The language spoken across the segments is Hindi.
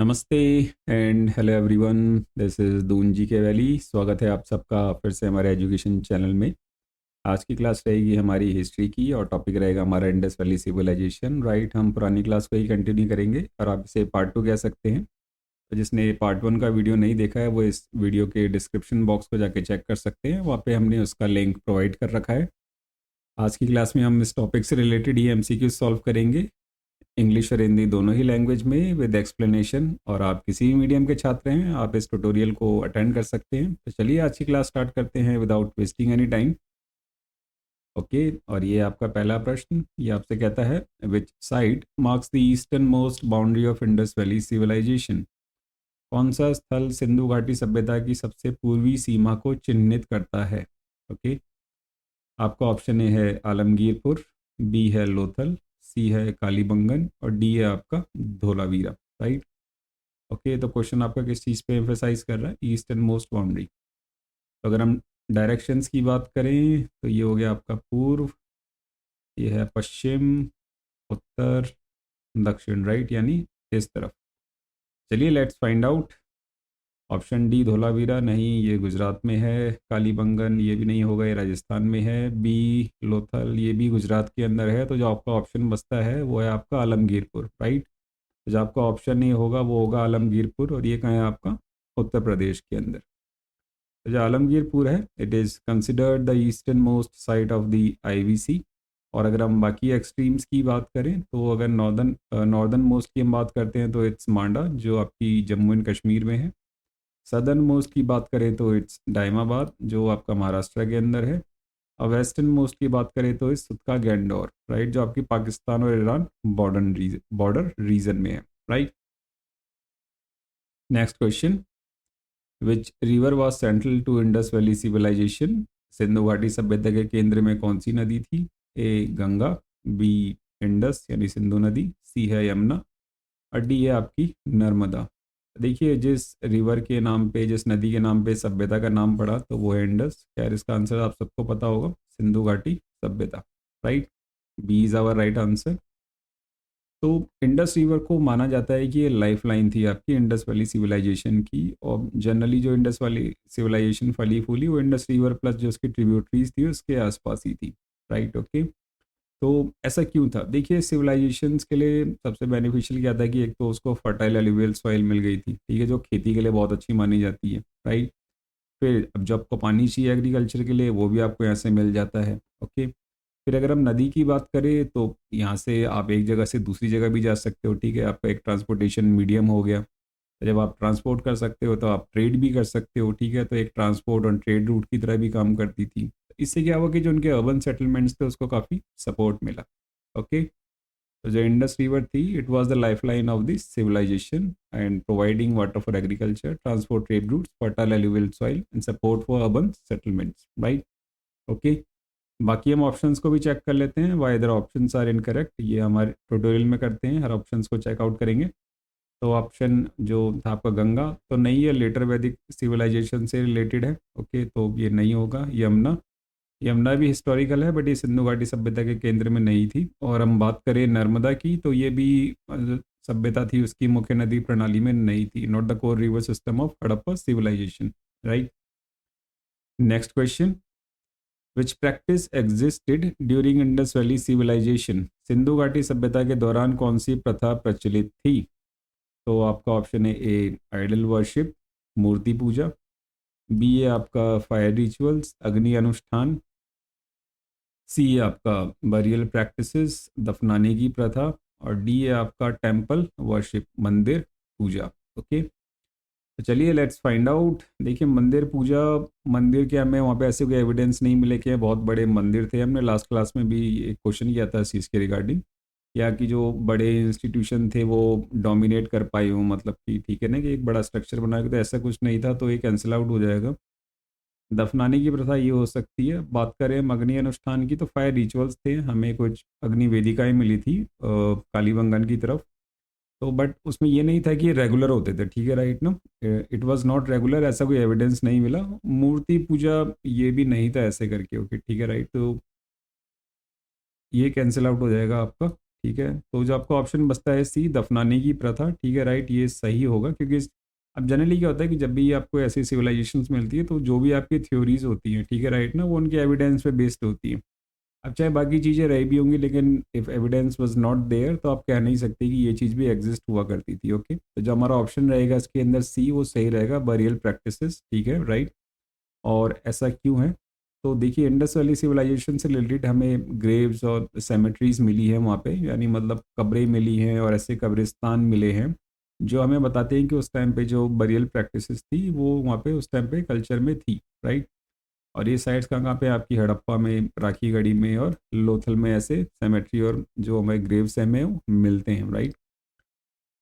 नमस्ते and hello everyone. This is Doon G K valley. स्वागत है आप सबका फिर से हमारे एजुकेशन चैनल में। आज की क्लास रहेगी हमारी हिस्ट्री की और टॉपिक रहेगा हमारा इंडस वैली सिविलाइजेशन। राइट, हम पुरानी क्लास को ही कंटिन्यू करेंगे और आप इसे पार्ट 2 कह सकते हैं। तो जिसने पार्ट 1 का वीडियो नहीं देखा है वो इस वीडियो के डिस्क्रिप्शन बॉक्स को जाके चेक कर सकते हैं, वहाँ पे हमने उसका लिंक प्रोवाइड कर रखा है। आज की क्लास में हम इस टॉपिक से रिलेटेड ही MCQ सॉल्व करेंगे, इंग्लिश और हिंदी दोनों ही लैंग्वेज में विद एक्सप्लेनेशन। और आप किसी भी मीडियम के छात्र हैं, आप इस ट्यूटोरियल को अटेंड कर सकते हैं। तो चलिए आज की क्लास स्टार्ट करते हैं without wasting any time. Okay, और ये आपका पहला प्रश्न, ये आपसे कहता है which site marks the eastern most boundary of Indus valley civilisation. कौन सा स्थल सिंधु घाटी सभ्यता की सबसे पूर्वी सीमा को चिन्हित करता है। ओके, आपका ऑप्शन ए है आलमगीरपुर, बी है लोथल, सी है कालीबंगन और डी है आपका धोलावीरा। राइट, ओके, तो क्वेश्चन आपका किस चीज़ पे एम्फेसाइज कर रहा है, ईस्ट एंड मोस्ट बाउंड्री। तो अगर हम डायरेक्शंस की बात करें तो ये हो गया आपका पूर्व, ये है पश्चिम, उत्तर, दक्षिण। राइट, यानी इस तरफ। चलिए let's find out. Option D Dholavira नहीं, ये गुजरात में है। कालीबंगन ये भी नहीं होगा, ये राजस्थान में है। बी लोथल ये भी गुजरात के अंदर है। तो जो आपका ऑप्शन बचता है वो है आपका आलमगीरपुर। राइट, तो जो आपका ऑप्शन नहीं होगा वो होगा आलमगीरपुर, और ये कहाँ है आपका उत्तर प्रदेश के अंदर। तो जो आलमगीरपुर है it is considered the eastern most site of the IVC। और अगर हम बाकी एक्सट्रीम्स की बात करें तो अगर नॉर्दर्न मोस्ट की हम बात करते हैं तो इट्स मांडा जो आपकी जम्मू एंड कश्मीर में है। सदर्न मोस्ट की बात करें तो इट्स डायमाबाद जो आपका महाराष्ट्र के अंदर है। और वेस्टर्न मोस्ट की बात करें तो इस सुतका गैंडोर, राइट, जो आपकी पाकिस्तान और ईरान बॉर्डर रीजन में है। Right, next question, which river was central to Indus valley civilisation. Sindhu घाटी सभ्यता के केंद्र में कौन सी नदी थी। ए गंगा, बी इंडस यानी सिंधु नदी, सी है यमुना और डी है आपकी नर्मदा। देखिए जिस रिवर के नाम पे, जिस नदी के नाम पे सभ्यता का नाम पड़ा तो वो है इंडस। खैर इसका आंसर आप सबको पता होगा, सिंधु घाटी सभ्यता। Right, B is our right answer. तो इंडस रिवर को माना जाता है कि ये लाइफ लाइन थी आपकी इंडस वैली सिविलाइजेशन की। और जनरली जो इंडस वाली सिविलाइजेशन फली फूली वो इंडस रिवर प्लस जो उसकी ट्रिब्यूटरीज थी उसके आसपास ही थी। राइट, ओके, तो ऐसा क्यों था। देखिए सिविलाइजेशंस के लिए सबसे बेनिफिशियल क्या था कि एक तो उसको फर्टाइल एलुवियल सॉइल मिल गई थी, ठीक है, जो खेती के लिए बहुत अच्छी मानी जाती है। राइट, फिर अब जो आपको पानी चाहिए एग्रीकल्चर के लिए वो भी आपको यहाँ से मिल जाता है। ओके, फिर अगर हम नदी की बात करें तो यहाँ से आप एक जगह से दूसरी जगह भी जा सकते हो, ठीक है, आपका एक ट्रांसपोर्टेशन मीडियम हो गया। तो जब आप ट्रांसपोर्ट कर सकते हो तो आप ट्रेड भी कर सकते हो, ठीक है, तो एक ट्रांसपोर्ट और ट्रेड रूट की तरह भी काम करती थी। इससे क्या हुआ कि जो उनके अर्बन सेटलमेंट्स थे उसको काफ़ी सपोर्ट मिला। ओके, तो जो इंडस रिवर थी it was the lifeline of this civilisation and providing water for agriculture, transport, trade routes, fertile alluvial soil and support for urban settlements. Right, okay, बाकी हम ऑप्शंस को भी चेक कर लेते हैं, why other options are incorrect, ये हमारे ट्यूटोरियल में करते हैं, हर ऑप्शंस को चेकआउट करेंगे। तो ऑप्शन जो था आपका गंगा तो नहीं है, लेटर वैदिक सिविलाइजेशन से रिलेटेड है। ओके, तो ये नहीं होगा। यमुना, यमुना भी हिस्टोरिकल है बट ये सिंधु घाटी सभ्यता के केंद्र में नहीं थी। और हम बात करें नर्मदा की तो ये भी सभ्यता थी उसकी मुख्य नदी प्रणाली में नहीं थी, not the core river system of Harappa civilisation. Right, next question, which practice existed during Indus valley civilisation. Sindhu घाटी सभ्यता के दौरान कौन सी प्रथा प्रचलित थी। तो आपका ऑप्शन है ए आइडल वर्शिप, मूर्ति पूजा, बी है आपका फायर रिचुअल्स, अग्नि अनुष्ठान, सी है आपका बरियल प्रैक्टिसेस, दफनाने की प्रथा, और डी है आपका टेम्पल वर्शिप, मंदिर पूजा। ओके, तो चलिए लेट्स फाइंड आउट। देखिए मंदिर पूजा, मंदिर के हमें वहाँ पे ऐसे कोई एविडेंस नहीं मिले कि बहुत बड़े मंदिर थे। हमने लास्ट क्लास में भी एक क्वेश्चन किया था इस चीज़ के रिगार्डिंग, या कि जो बड़े इंस्टीट्यूशन थे वो डोमिनेट कर पाए हों, मतलब कि ठीक है ना कि एक बड़ा स्ट्रक्चर बनाया, तो ऐसा कुछ नहीं था, तो ये कैंसिल आउट हो जाएगा। दफनाने की प्रथा ये हो सकती है। बात करें हम अग्नि अनुष्ठान की तो फायर रिचुअल्स थे, हमें कुछ अग्नि वेदिकाएं मिली थी कालीबंगन की तरफ। तो बट उसमें ये नहीं था कि ये रेगुलर होते थे, ठीक है, राइट ना, इट वाज नॉट रेगुलर, ऐसा कोई एविडेंस नहीं मिला। मूर्ति पूजा ये भी नहीं था ऐसे करके। ओके, ठीक है, राइट, तो ये कैंसिल आउट हो जाएगा आपका। ठीक है। तो जो आपका ऑप्शन बचता है सी, दफनाने की प्रथा, ठीक है राइट, ये सही होगा, क्योंकि अब जनरली क्या होता है कि जब भी आपको ऐसी सिविलाइजेशंस मिलती है तो जो भी आपकी थ्योरीज होती हैं, ठीक है राइट ना, वो उनके एविडेंस पे बेस्ड होती है। अब चाहे बाकी चीज़ें रही भी होंगी, लेकिन if evidence was not there तो आप कह नहीं सकते कि ये चीज़ भी एग्जिस्ट हुआ करती थी। ओके, तो जो हमारा ऑप्शन रहेगा इसके अंदर सी, वो सही रहेगा, बरियल प्रैक्टिसेस, ठीक है राइट। और ऐसा क्यों है? तो देखिए, इंडस वैली सिविलाइजेशन से रिलेटेड हमें ग्रेव्स और सेमेट्रीज मिली है वहाँ पे, यानी मतलब कब्रें मिली हैं और ऐसे कब्रिस्तान मिले हैं जो हमें बताते हैं कि उस टाइम पे जो बरियल प्रैक्टिसेस थी वो वहाँ पे उस टाइम पे कल्चर में थी, राइट। और ये साइट्स कहाँ कहाँ पे आपकी हड़प्पा में, राखीगढ़ी में और लोथल में ऐसे सेमेट्री और जो हमारे ग्रेव्स हैं में मिलते हैं, राइट।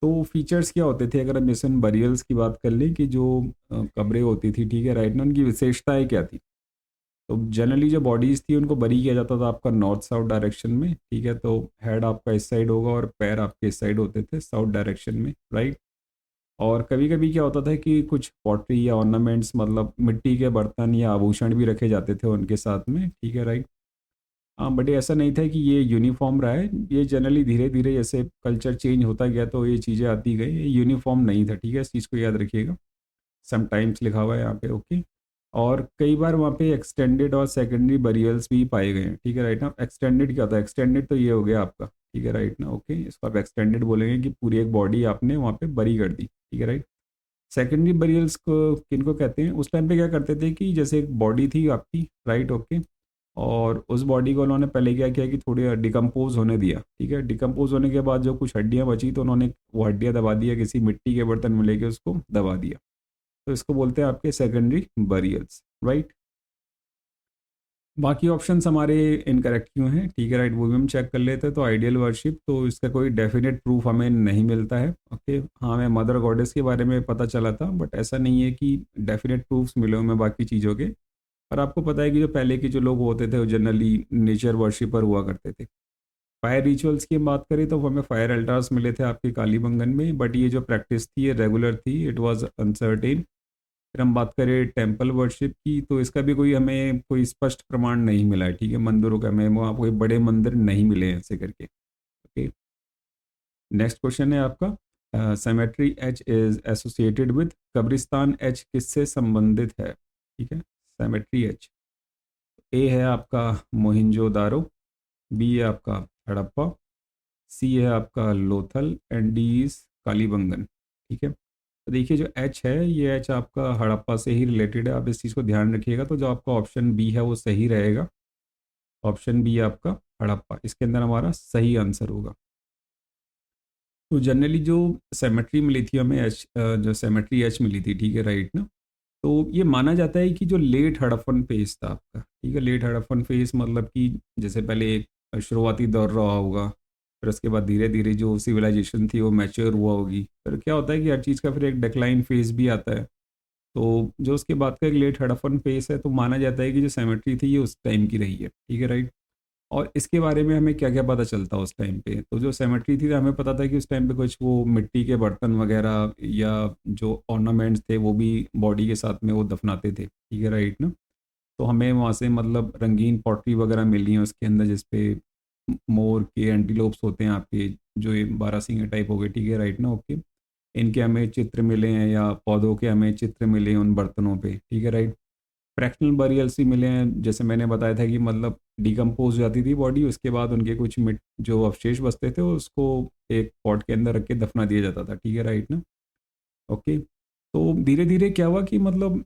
तो फीचर्स क्या होते थे, अगर हम जैसे बरियल्स की बात कर लें कि जो कब्रें होती थी, ठीक है राइट ना, उनकी विशेषताएं क्या थी। तो जनरली जो बॉडीज़ थी उनको बरी किया जाता था आपका नॉर्थ साउथ डायरेक्शन में, ठीक है। तो हेड आपका इस साइड होगा और पैर आपके इस साइड होते थे साउथ डायरेक्शन में, राइट। और कभी कभी क्या होता था कि कुछ पॉटरी या ऑर्नामेंट्स, मतलब मिट्टी के बर्तन या आभूषण भी रखे जाते थे उनके साथ में, ठीक है राइट। हाँ, बट ऐसा नहीं था कि ये यूनिफॉर्म रहा है, ये जनरली धीरे धीरे जैसे कल्चर चेंज होता गया तो ये चीज़ें आती गई, ये यूनिफॉर्म नहीं था, ठीक है, इस चीज़ को याद रखिएगा। समटाइम्स लिखा हुआ है यहाँ पे, ओके। और कई बार वहाँ पे एक्सटेंडेड और सेकेंडरी बरियल्स भी पाए गए हैं, ठीक है राइट ना। एक्सटेंडेड क्या होता है? एक्सटेंडेड तो ये हो गया आपका, ठीक है राइट ना, ओके, इसको आप एक्सटेंडेड बोलेंगे कि पूरी एक बॉडी आपने वहाँ पे बरी कर दी, ठीक है राइट। सेकेंडरी बरियल्स को किनको कहते हैं? उस टाइम पे क्या करते थे कि जैसे एक बॉडी थी आपकी, राइट, ओके, और उस बॉडी को उन्होंने पहले क्या किया कि थोड़ी डिकम्पोज होने दिया, ठीक है। डिकम्पोज होने के बाद जो कुछ हड्डियाँ बची तो उन्होंने वो हड्डियाँ दबा दिया, किसी मिट्टी के बर्तन में लेके उसको दबा दिया। तो इसको बोलते हैं आपके सेकेंडरी बरियल्स, राइट। बाकी ऑप्शंस हमारे इनकरेक्ट क्यों हैं, ठीक है राइट, वो भी हम चेक कर लेते हैं। तो आइडियल वर्शिप, तो इसका कोई डेफिनेट प्रूफ हमें नहीं मिलता है, ओके। हाँ, हमें मदर गॉडेस के बारे में पता चला था, बट ऐसा नहीं है कि डेफिनेट प्रूफ्स मिले हमें बाकी चीज़ों के। पर आपको पता है कि जो पहले के जो लोग होते थे वो जनरली नेचर वर्शिपर हुआ करते थे। फायर रिचुअल्स की बात करें तो हमें फायर अल्टार्स मिले थे आपके कालीबंगन में, बट ये जो प्रैक्टिस थी ये रेगुलर थी, इट वाज अनसर्टेन। फिर हम बात करें टेम्पल वर्शिप की, तो इसका भी कोई हमें कोई स्पष्ट प्रमाण नहीं मिला है, ठीक है। मंदिरों का हमें वहाँ कोई बड़े मंदिर नहीं मिले हैं ऐसे करके, ओके। नेक्स्ट क्वेश्चन है आपका, cemetery H is associated with, कब्रिस्तान एच किससे संबंधित है, ठीक है। सेमेट्री एच, ए है आपका मोहिंजो दारो, बी है आपका हड़प्पा, सी है आपका Lothal and D is Kalibangan, ठीक है। तो देखिए, जो एच है ये एच आपका हड़प्पा से ही रिलेटेड है, आप इस चीज़ को ध्यान रखिएगा। तो जो आपका ऑप्शन बी है वो सही रहेगा, ऑप्शन बी आपका हड़प्पा, इसके अंदर हमारा सही आंसर होगा। तो जनरली जो सेमेट्री मिली थी हमें एच, जो सेमेट्री एच मिली थी, ठीक है राइट ना। तो ये माना जाता है कि जो लेट हड़प्पन फेज था आपका, ठीक है, लेट हड़प्पन फेज मतलब कि जैसे पहले एक शुरुआती दौर रहा होगा, फिर उसके बाद धीरे धीरे जो सिविलाइजेशन थी वो मैच्योर हुआ होगी, फिर क्या होता है कि हर चीज़ का फिर एक डिक्लाइन फेज भी आता है। तो जो उसके बाद का एक लेट हड़प्पन फेज है, तो माना जाता है कि जो सेमेट्री थी ये उस टाइम की रही है, ठीक है राइट। और इसके बारे में हमें क्या क्या पता चलता उस टाइम पे, तो जो सेमेट्री थी हमें पता था कि उस टाइम पे कुछ वो मिट्टी के बर्तन वगैरह या जो ऑर्नामेंट्स थे वो भी बॉडी के साथ में वो दफनाते थे, ठीक है राइट ना। तो हमें वहाँ से मतलब रंगीन पॉटरी वगैरह मिली है उसके अंदर, जिसपे मोर के एंटीलोप्स होते हैं आपके, जो ये बारहसिंगे टाइप हो गए, ठीक है राइट ना, ओके। इनके हमें चित्र मिले हैं या पौधों के हमें चित्र मिले हैं उन बर्तनों पे, ठीक है राइट। फ्रैक्शनल बरियल्स ही मिले हैं, जैसे मैंने बताया था कि मतलब डिकम्पोज हो जाती थी बॉडी, उसके बाद उनके कुछ मिट जो अवशेष बचते थे उसको एक पॉट के अंदर रख के दफना दिया जाता था, ठीक है राइट ना, ओके। तो धीरे धीरे क्या हुआ कि मतलब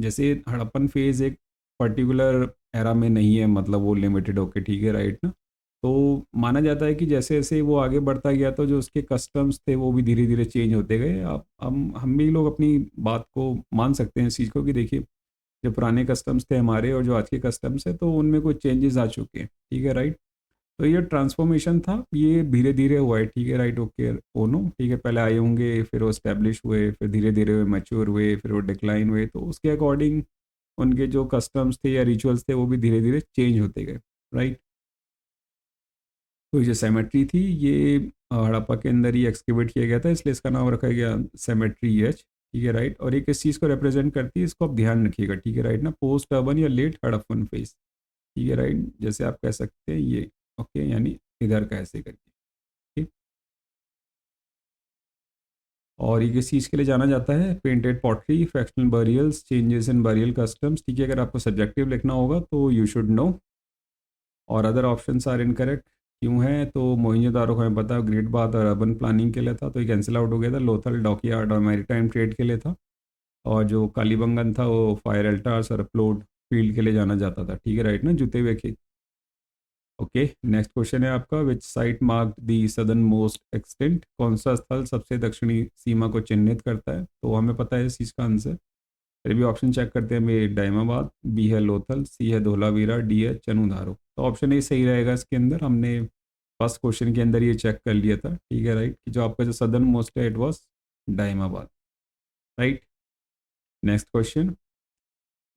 जैसे हड़प्पन फेज एक पर्टिकुलर एरा में नहीं है, मतलब वो लिमिटेड होके, ठीक है राइट ना। तो माना जाता है कि जैसे जैसे वो आगे बढ़ता गया तो जो उसके कस्टम्स थे वो भी धीरे धीरे चेंज होते गए। अब हम भी लोग अपनी बात को मान सकते हैं इस चीज़ को कि देखिए, जो पुराने कस्टम्स थे हमारे और जो आज के कस्टम्स है तो उनमें कुछ चेंजेस आ चुके हैं, ठीक है राइट। तो ये ट्रांसफॉर्मेशन था, ये धीरे धीरे हुआ है, ठीक है राइट, ओके ओनो, ठीक है। पहले आए होंगे, फिर वो स्टैब्लिश हुए, फिर धीरे धीरे वो मैच्योर हुए, फिर वो डिक्लाइन हुए, तो उसके अकॉर्डिंग उनके जो कस्टम्स थे या रिचुअल्स थे वो भी धीरे धीरे चेंज होते गए, राइट। तो ये जो सेमेट्री थी ये हड़प्पा के अंदर ही एक्सकेवेट किया गया था, इसलिए इसका नाम रखा गया सेमेट्री एच, ठीक है राइट। और ये किस चीज़ को रिप्रेजेंट करती है इसको आप ध्यान रखिएगा, ठीक है राइट ना, पोस्ट अर्बन या लेट हड़प्पन फेज, ठीक है राइट, जैसे आप कह सकते हैं ये, ओके, यानी इधर का ऐसे करके, ठीक। और ये किस चीज़ के लिए जाना जाता है? Painted pottery, fractional burials, changes in burial customs, ठीक है। अगर आपको सब्जेक्टिव लिखना होगा तो यू शुड नो। और अदर ऑप्शंस आर इनकरेक्ट। क्यों है? तो मोहनजोदारो को हमें पता है ग्रेट बाथ और अर्बन प्लानिंग के लिए था, तो ये कैंसिल आउट हो गया था। लोथल डॉकयार्ड और मैरीटाइम ट्रेड के लिए था। और जो कालीबंगन था वो फायर अल्टार्स और प्लॉट फील्ड के लिए जाना जाता था, ठीक है, राइट ना, जुते हुए खेत। ओके, नेक्स्ट क्वेश्चन है आपका, विच site mark the southern most extent, कौन सा स्थल सबसे दक्षिणी सीमा को चिन्हित करता है? तो हमें पता है इस चीज़ का आंसर, फिर भी ऑप्शन चेक करते हैं। मेरे डायमाबाद, बी है लोथल, सी है धोलावीरा, डी है चनुधारो। तो ऑप्शन ए सही रहेगा इसके अंदर। हमने फर्स्ट क्वेश्चन के अंदर ये चेक कर लिया था, ठीक है, राइट, कि जो आपका जो सदर्न मोस्ट है it was Daimabad, right. Next question,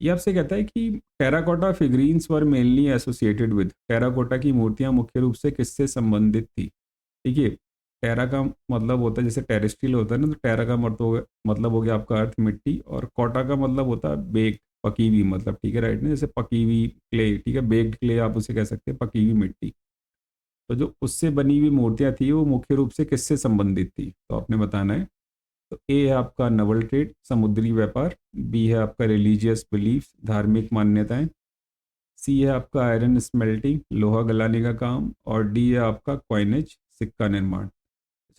ये आपसे कहता है कि terracotta figurines were mainly associated with, terracotta की मूर्तियां मुख्य रूप से किससे संबंधित थी? देखिए, टेरा का मतलब होता है जैसे टेरेस्ट्रियल होता है ना, तो टेरा का मतलब हो गया आपका अर्थ, मिट्टी, और कोटा का मतलब होता है बेक, पकी हुई, मतलब, ठीक है, राइट ना, जैसे पकी हुई क्ले, ठीक है, बेक्ड क्ले आप उसे कह सकते हैं, पकी हुई मिट्टी। तो जो उससे बनी हुई मूर्तियां थी वो मुख्य रूप से किससे संबंधित थी, तो आपने बताना है। तो ए है आपका नवल ट्रेड, समुद्री व्यापार, बी है आपका रिलीजियस बिलीफ, धार्मिक मान्यताएं, सी है आपका आयरन स्मेल्टिंग, लोहा गलाने का काम, और डी है आपका कॉइनेज, सिक्का निर्माण।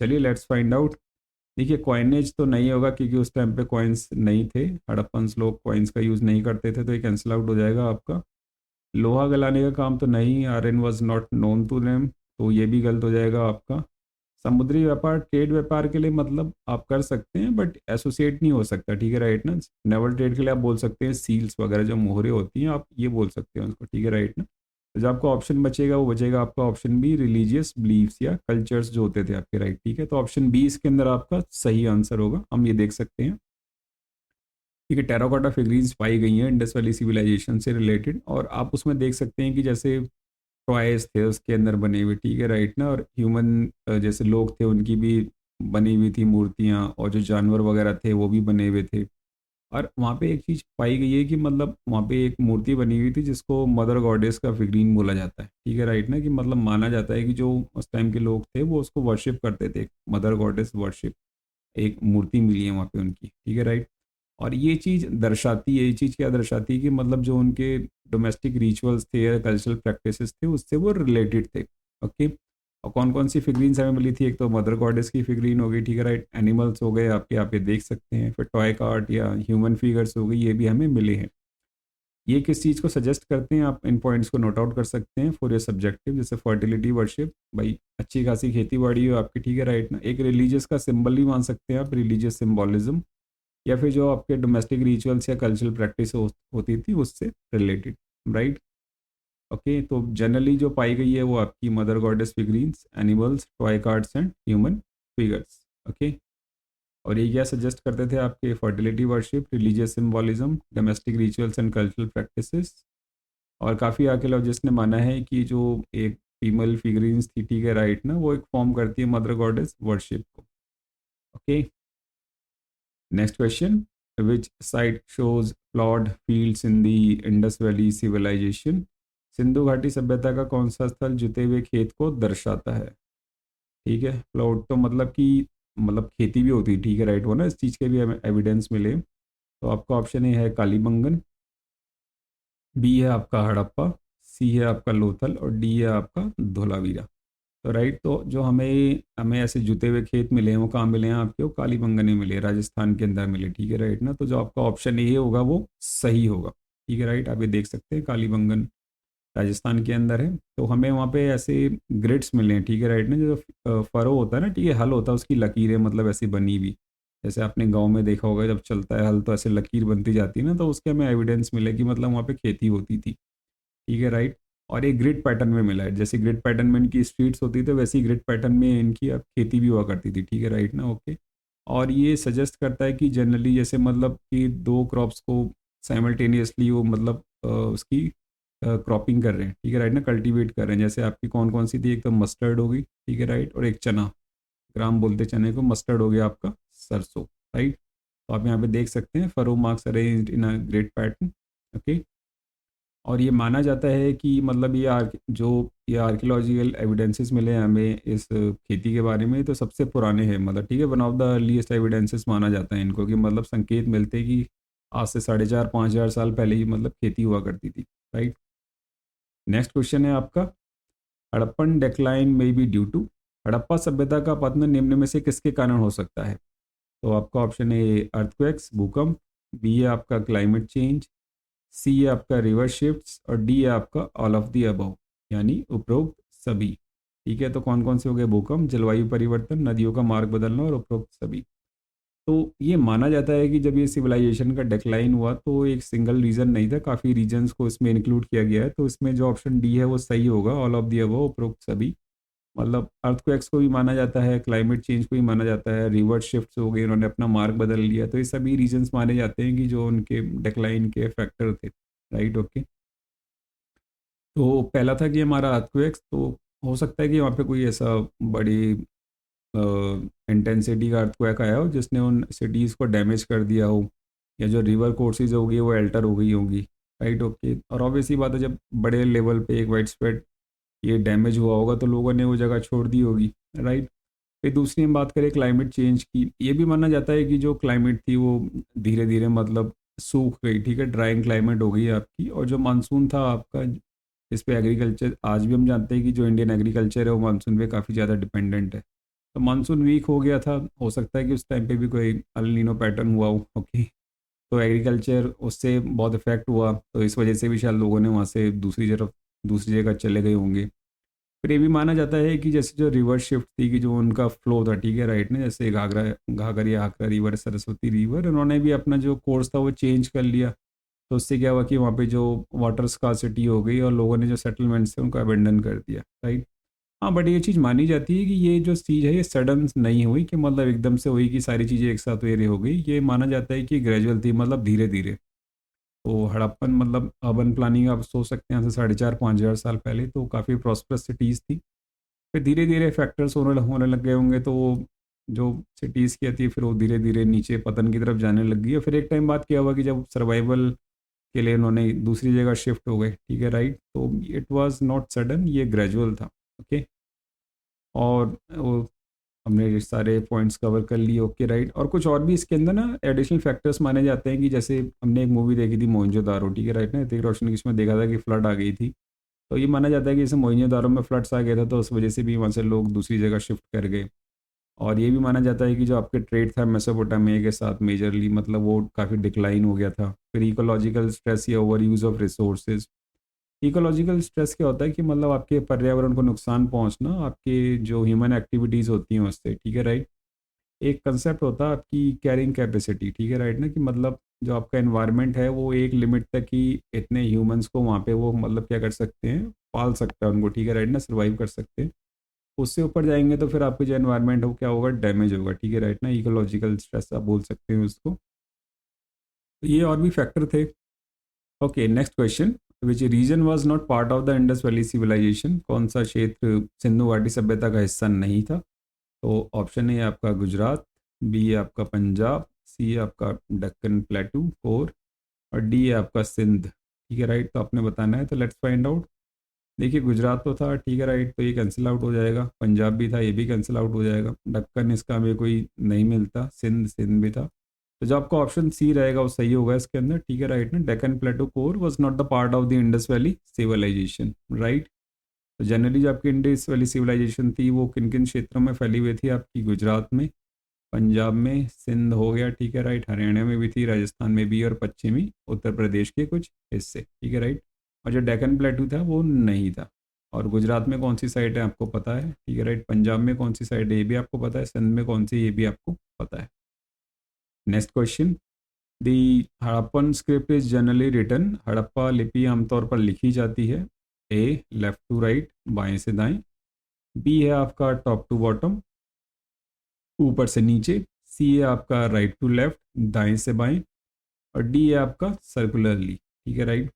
चलिए लेट्स फाइंड आउट। देखिए, कॉइनेज तो नहीं होगा क्योंकि उस टाइम पे कॉइन्स नहीं थे, हड़प्पन्स लोग कॉइन्स का यूज़ नहीं करते थे, तो ये कैंसिल आउट हो जाएगा आपका। लोहा गलाने का काम तो नहीं, iron was not known to them, तो ये भी गलत हो जाएगा आपका। समुद्री व्यापार, ट्रेड व्यापार के लिए मतलब आप कर सकते हैं बट एसोसिएट नहीं हो सकता, ठीक है, राइट ना। नेवल ट्रेड के लिए आप बोल सकते हैं सील्स वगैरह जो मोहरे होती हैं, आप ये बोल सकते हैं उसको, ठीक है, राइट ना। तो जो आपका ऑप्शन बचेगा वो बचेगा आपका ऑप्शन बी, रिलीजियस बिलीफ्स या कल्चर्स जो होते थे आपके, राइट, ठीक है। तो ऑप्शन बी इसके अंदर आपका सही आंसर होगा, हम ये देख सकते हैं। ठीक है, टेराकोटा फिगरीज पाई गई हैं इंडस वैली सिविलाइजेशन से रिलेटेड, और आप उसमें देख सकते हैं कि जैसे टॉयज थे उसके अंदर बने हुए, ठीक है, राइट ना, और ह्यूमन जैसे लोग थे उनकी भी बनी हुई थी मूर्तियाँ, और जो जानवर वगैरह थे वो भी बने हुए थे। और वहाँ पे एक चीज़ पाई गई है कि मतलब वहाँ पे एक मूर्ति बनी हुई थी जिसको मदर गॉडेस का फिगरीन बोला जाता है, ठीक है, राइट ना, कि मतलब माना जाता है कि जो उस टाइम के लोग थे वो उसको वर्शिप करते थे, मदर गॉडेस वर्शिप, एक मूर्ति मिली है वहाँ पे उनकी, ठीक है, राइट। और ये चीज़ दर्शाती है, ये चीज़ क्या दर्शाती है कि मतलब जो उनके डोमेस्टिक रिचुअल्स थे या कल्चरल प्रैक्टिसेस थे उससे वो रिलेटेड थे। ओके, और कौन कौन सी फिगरीन्स हमें मिली थी? एक तो मदर गॉडेस की फिगरीन हो गई, ठीक है, राइट, एनिमल्स हो गए आपके, आप ये देख सकते हैं, फिर टॉय कार्ट या ह्यूमन फिगर्स हो गई, ये भी हमें मिले हैं। ये किस चीज़ को सजेस्ट करते हैं? आप इन पॉइंट्स को नोट आउट कर सकते हैं फॉर योर सब्जेक्टिव, जैसे फर्टिलिटी वर्शिप, भाई अच्छी खासी खेती बाड़ी हो आपकी, ठीक है, राइट ना, एक रिलीजियस का सिंबल भी मान सकते हैं आप, रिलीजियस सिम्बोलिज्म, या फिर जो आपके डोमेस्टिक रिचुअल्स या कल्चरल प्रैक्टिस होती थी उससे रिलेटेड, राइट। ओके, तो जनरली जो पाई गई है वो आपकी mother goddess figurines, animals, toy cards and human figures. Okay, और ये क्या सजेस्ट करते थे आपके? Fertility worship, religious symbolism, domestic rituals and cultural practices. और काफ़ी आर्कियोलॉजिस्ट ने माना है कि जो एक फीमेल फिगरीन्स थी, ठीक है, राइट ना, वो एक फॉर्म करती है मदर गॉडेस वर्शिप को। Okay, next question, which site shows plot fields in the Indus valley civilisation, Sindhu घाटी सभ्यता का कौन सा स्थल जुते हुए खेत को दर्शाता है? ठीक है, प्लॉट तो मतलब कि मतलब खेती भी होती है, ठीक है, राइट, वो ना, इस चीज़ के भी हमें एविडेंस मिले। तो आपका ऑप्शन ए है कालीबंगन, बी है आपका हड़प्पा, सी है आपका लोथल, और डी है आपका धोलावीरा। तो राइट, तो जो हमें हमें ऐसे जुते हुए खेत मिले हैं वो कहाँ मिले हैं आपके? वो कालीबंगन में मिले, राजस्थान के अंदर मिले, ठीक है, राइट ना। तो जो आपका ऑप्शन ए होगा वो सही होगा, ठीक है, राइट, आप ये देख सकते हैं कालीबंगन राजस्थान के अंदर है। तो हमें वहाँ पे ऐसे ग्रिड्स मिले हैं, ठीक है, राइट ना, जो फरो होता है ना, ठीक है, हल होता है उसकी लकीरें मतलब ऐसी बनी हुई, जैसे आपने गांव में देखा होगा जब चलता है हल तो ऐसे लकीर बनती जाती है ना, तो उसके हमें एविडेंस मिले कि मतलब वहाँ पे खेती होती थी, ठीक है, राइट। और एक ग्रिड पैटर्न में मिला है, जैसे ग्रिड पैटर्न में इनकी स्ट्रीट्स होती थी वैसी ग्रिड पैटर्न में इनकी अब खेती भी हुआ करती थी, ठीक है, राइट ना। ओके, और ये सजेस्ट करता है कि जनरली जैसे मतलब कि दो क्रॉप्स को साइमल्टेनियसली वो मतलब उसकी क्रॉपिंग कर रहे हैं, ठीक है, राइट ना, कल्टीवेट कर रहे हैं। जैसे आपकी कौन कौन सी थी? एक तो मस्टर्ड हो गई, ठीक है, राइट, और एक चना, ग्राम बोलते चने को, मस्टर्ड हो गया आपका सरसों, राइट। तो आप यहाँ पे देख सकते हैं furrow marks arranged in a grid pattern. Okay, और ये माना जाता है कि मतलब ये आर्कियोलॉजिकल एविडेंसेस मिले हैं हमें इस खेती के बारे में, तो सबसे पुराने हैं, मतलब ठीक है, one of the earliest evidences माना जाता है इनको, कि मतलब संकेत मिलते हैं कि आज से 4,500-5,000 साल पहले ही मतलब खेती हुआ करती थी। राइट। नेक्स्ट क्वेश्चन है आपका, हड़प्पन डेक्लाइन में बी ड्यू टू, हड़प्पा सभ्यता का पतन निम्न में से किसके कारण हो सकता है? तो आपका ऑप्शन है अर्थक्वेक्स, भूकंप, बी है आपका क्लाइमेट चेंज, सी है आपका रिवर शिफ्ट्स, और डी है आपका ऑल ऑफ दी अबव, यानी उपरोक्त सभी। ठीक है, तो कौन कौन से हो गए? भूकंप, जलवायु परिवर्तन, नदियों का मार्ग बदलना और उपरोक्त सभी। तो ये माना जाता है कि जब ये सिविलाइजेशन का डिक्लाइन हुआ तो एक सिंगल रीजन नहीं था, काफ़ी रीजन्स को इसमें इंक्लूड किया गया है, तो इसमें जो ऑप्शन डी है वो सही होगा, ऑल ऑफ दी अबव, उपरोक्त सभी। मतलब अर्थक्वेक्स को भी माना जाता है, क्लाइमेट चेंज को भी माना जाता है, रिवर शिफ्ट्स हो गए, उन्होंने अपना मार्ग बदल लिया, तो ये सभी रीजन्स माने जाते हैं कि जो उनके डिक्लाइन के फैक्टर थे। Right, okay. तो पहला था कि हमारा अर्थक्वेक्स, तो हो सकता है कि वहाँ पे कोई ऐसा बड़ी इंटेंसिटी का अर्थक्वेक आया हो जिसने उन सिटीज़ को डैमेज कर दिया हो, या जो रिवर कोर्सेज होगी वो अल्टर हो गई होंगी। Right, okay. और ऑब्वियसली बात है, जब बड़े लेवल पे एक वाइड स्प्रेड ये डैमेज हुआ होगा तो लोगों ने वो जगह छोड़ दी होगी। राइट। फिर दूसरी हम बात करें क्लाइमेट चेंज की, ये भी माना जाता है कि जो क्लाइमेट थी वो धीरे धीरे मतलब सूख गई, ठीक है, ड्राइंग क्लाइमेट हो गई आपकी, और जो मानसून था आपका, इस पे एग्रीकल्चर, आज भी हम जानते हैं कि जो इंडियन एग्रीकल्चर है वो मानसून पे काफ़ी ज़्यादा डिपेंडेंट है, तो मानसून वीक हो गया था, हो सकता है कि उस टाइम पे भी कोई अल नीनो पैटर्न हुआ हो। ओके, तो एग्रीकल्चर उससे बहुत इफेक्ट हुआ, तो इस वजह से भी शायद लोगों ने वहाँ से दूसरी जगह चले गए होंगे। फिर ये भी माना जाता है कि जैसे जो रिवर शिफ्ट थी, कि जो उनका फ्लो था, ठीक है, राइट ना, जैसे घाघर या हाकरा रिवर, सरस्वती रिवर, उन्होंने भी अपना जो कोर्स था वो चेंज कर लिया, तो उससे क्या हुआ कि वहाँ पे जो वाटर स्कार्सिटी हो गई और लोगों ने जो सेटलमेंट्स थे उनको अबेंडन कर दिया। राइट। हाँ, बट ये चीज़ मानी जाती है कि ये जो चीज़ है ये सडन नहीं हुई, कि मतलब एकदम से हुई कि सारी चीज़ें एक साथ वेरी हो गई, ये माना जाता है कि ग्रेजुअल थी, मतलब धीरे धीरे। तो हड़प्पन मतलब अर्बन प्लानिंग आप सोच सकते हैं, यहाँ से 4,500-5,000 साल पहले तो काफ़ी प्रॉस्परस सिटीज़ थी। फिर धीरे धीरे फैक्टर्स होने लग गए होंगे, तो वो जो सिटीज़ की थी फिर वो धीरे धीरे नीचे पतन की तरफ जाने लग गई, और फिर एक टाइम बाद क्या हुआ कि जब सर्वाइवल के लिए उन्होंने दूसरी जगह शिफ्ट हो गए। ठीक है, राइट। तो इट वाज नॉट सडन, ये ग्रेजुअल था। ओके। और वो हमने ये सारे पॉइंट्स कवर कर लिए। Okay, right. और कुछ और भी इसके अंदर ना एडिशनल फैक्टर्स माने जाते हैं, कि जैसे हमने एक मूवी देखी थी मोहनजोदारो, ठीक है, राइट ना, ऋतिक रोशन की, इसमें देखा था कि फ्लड आ गई थी, तो ये माना जाता है कि जैसे मोहनजोदारो में फ्लड्स आ गया था तो उस वजह से भी वहाँ से लोग दूसरी जगह शिफ्ट कर गए। और ये भी माना जाता है कि जो आपके ट्रेड था मेसोपोटामिया के साथ मेजरली, मतलब वो काफ़ी डिक्लाइन हो गया था। फिर इकोलॉजिकल स्ट्रेस या over use of resources, ecological stress क्या होता है कि मतलब आपके पर्यावरण को नुकसान पहुंचना, आपके जो ह्यूमन एक्टिविटीज़ होती हैं उससे। ठीक है, राइट। एक कंसेप्ट होता है आपकी कैरिंग कैपेसिटी, ठीक है, राइट ना, कि मतलब जो आपका एनवायरनमेंट है वो एक लिमिट तक ही इतने ह्यूमंस को वहाँ पे वो मतलब क्या कर सकते हैं, पाल सकता है उनको, ठीक है, राइट ना, सर्वाइव कर सकते हैं। उससे ऊपर जाएंगे तो फिर आपके जो एनवायरनमेंट हो क्या होगा, डैमेज होगा। ठीक है, राइट ना, इकोलॉजिकल स्ट्रेस आप बोल सकते हैं उसको। तो ये और भी फैक्टर थे। Okay, next question, which region was not part of the Indus valley civilisation, कौन सा क्षेत्र सिंधु घाटी सभ्यता का हिस्सा नहीं था? तो ऑप्शन ए आपका गुजरात, बी आपका पंजाब, सी आपका दक्कन प्लेटू कोर, और डी है आपका सिंध। ठीक है, राइट। तो आपने बताना है, तो लेट्स फाइंड आउट। देखिए, गुजरात तो था, ठीक है, राइट, तो ये कैंसिल आउट हो जाएगा। पंजाब भी था, ये भी कैंसिल आउट हो जाएगा। दक्कन इसका हमें कोई नहीं मिलता। सिंध सिंध भी था, तो जो आपका ऑप्शन सी रहेगा वो सही होगा इसके अंदर। ठीक है, राइट ना, Deccan plateau core was not the part of the Indus valley civilization. Right. तो जनरली जो आपकी इंडस वैली सिविलाइजेशन थी वो किन किन क्षेत्रों में फैली हुई थी आपकी? गुजरात में, पंजाब में, सिंध हो गया, ठीक है, राइट, हरियाणा में भी थी, राजस्थान में भी, और पश्चिमी उत्तर प्रदेश के कुछ हिस्से। ठीक है, राइट। और जो डेक्कन प्लेटू था वो नहीं था। और गुजरात में कौन सी साइड है आपको पता है, ठीक है, राइट। पंजाब में कौन सी साइड है ये भी आपको पता है। सिंध में कौन सी, ये भी आपको पता है। Next question, the Harappan script is generally written, Harappa लिपि आमतौर पर लिखी जाती है ए लेफ्ट टू राइट, बाएं से दाएं, बी है आपका टॉप टू बॉटम, ऊपर से नीचे, सी है आपका राइट टू लेफ्ट, दाएं से बाएं, और डी है आपका सर्कुलरली। ठीक है, राइट।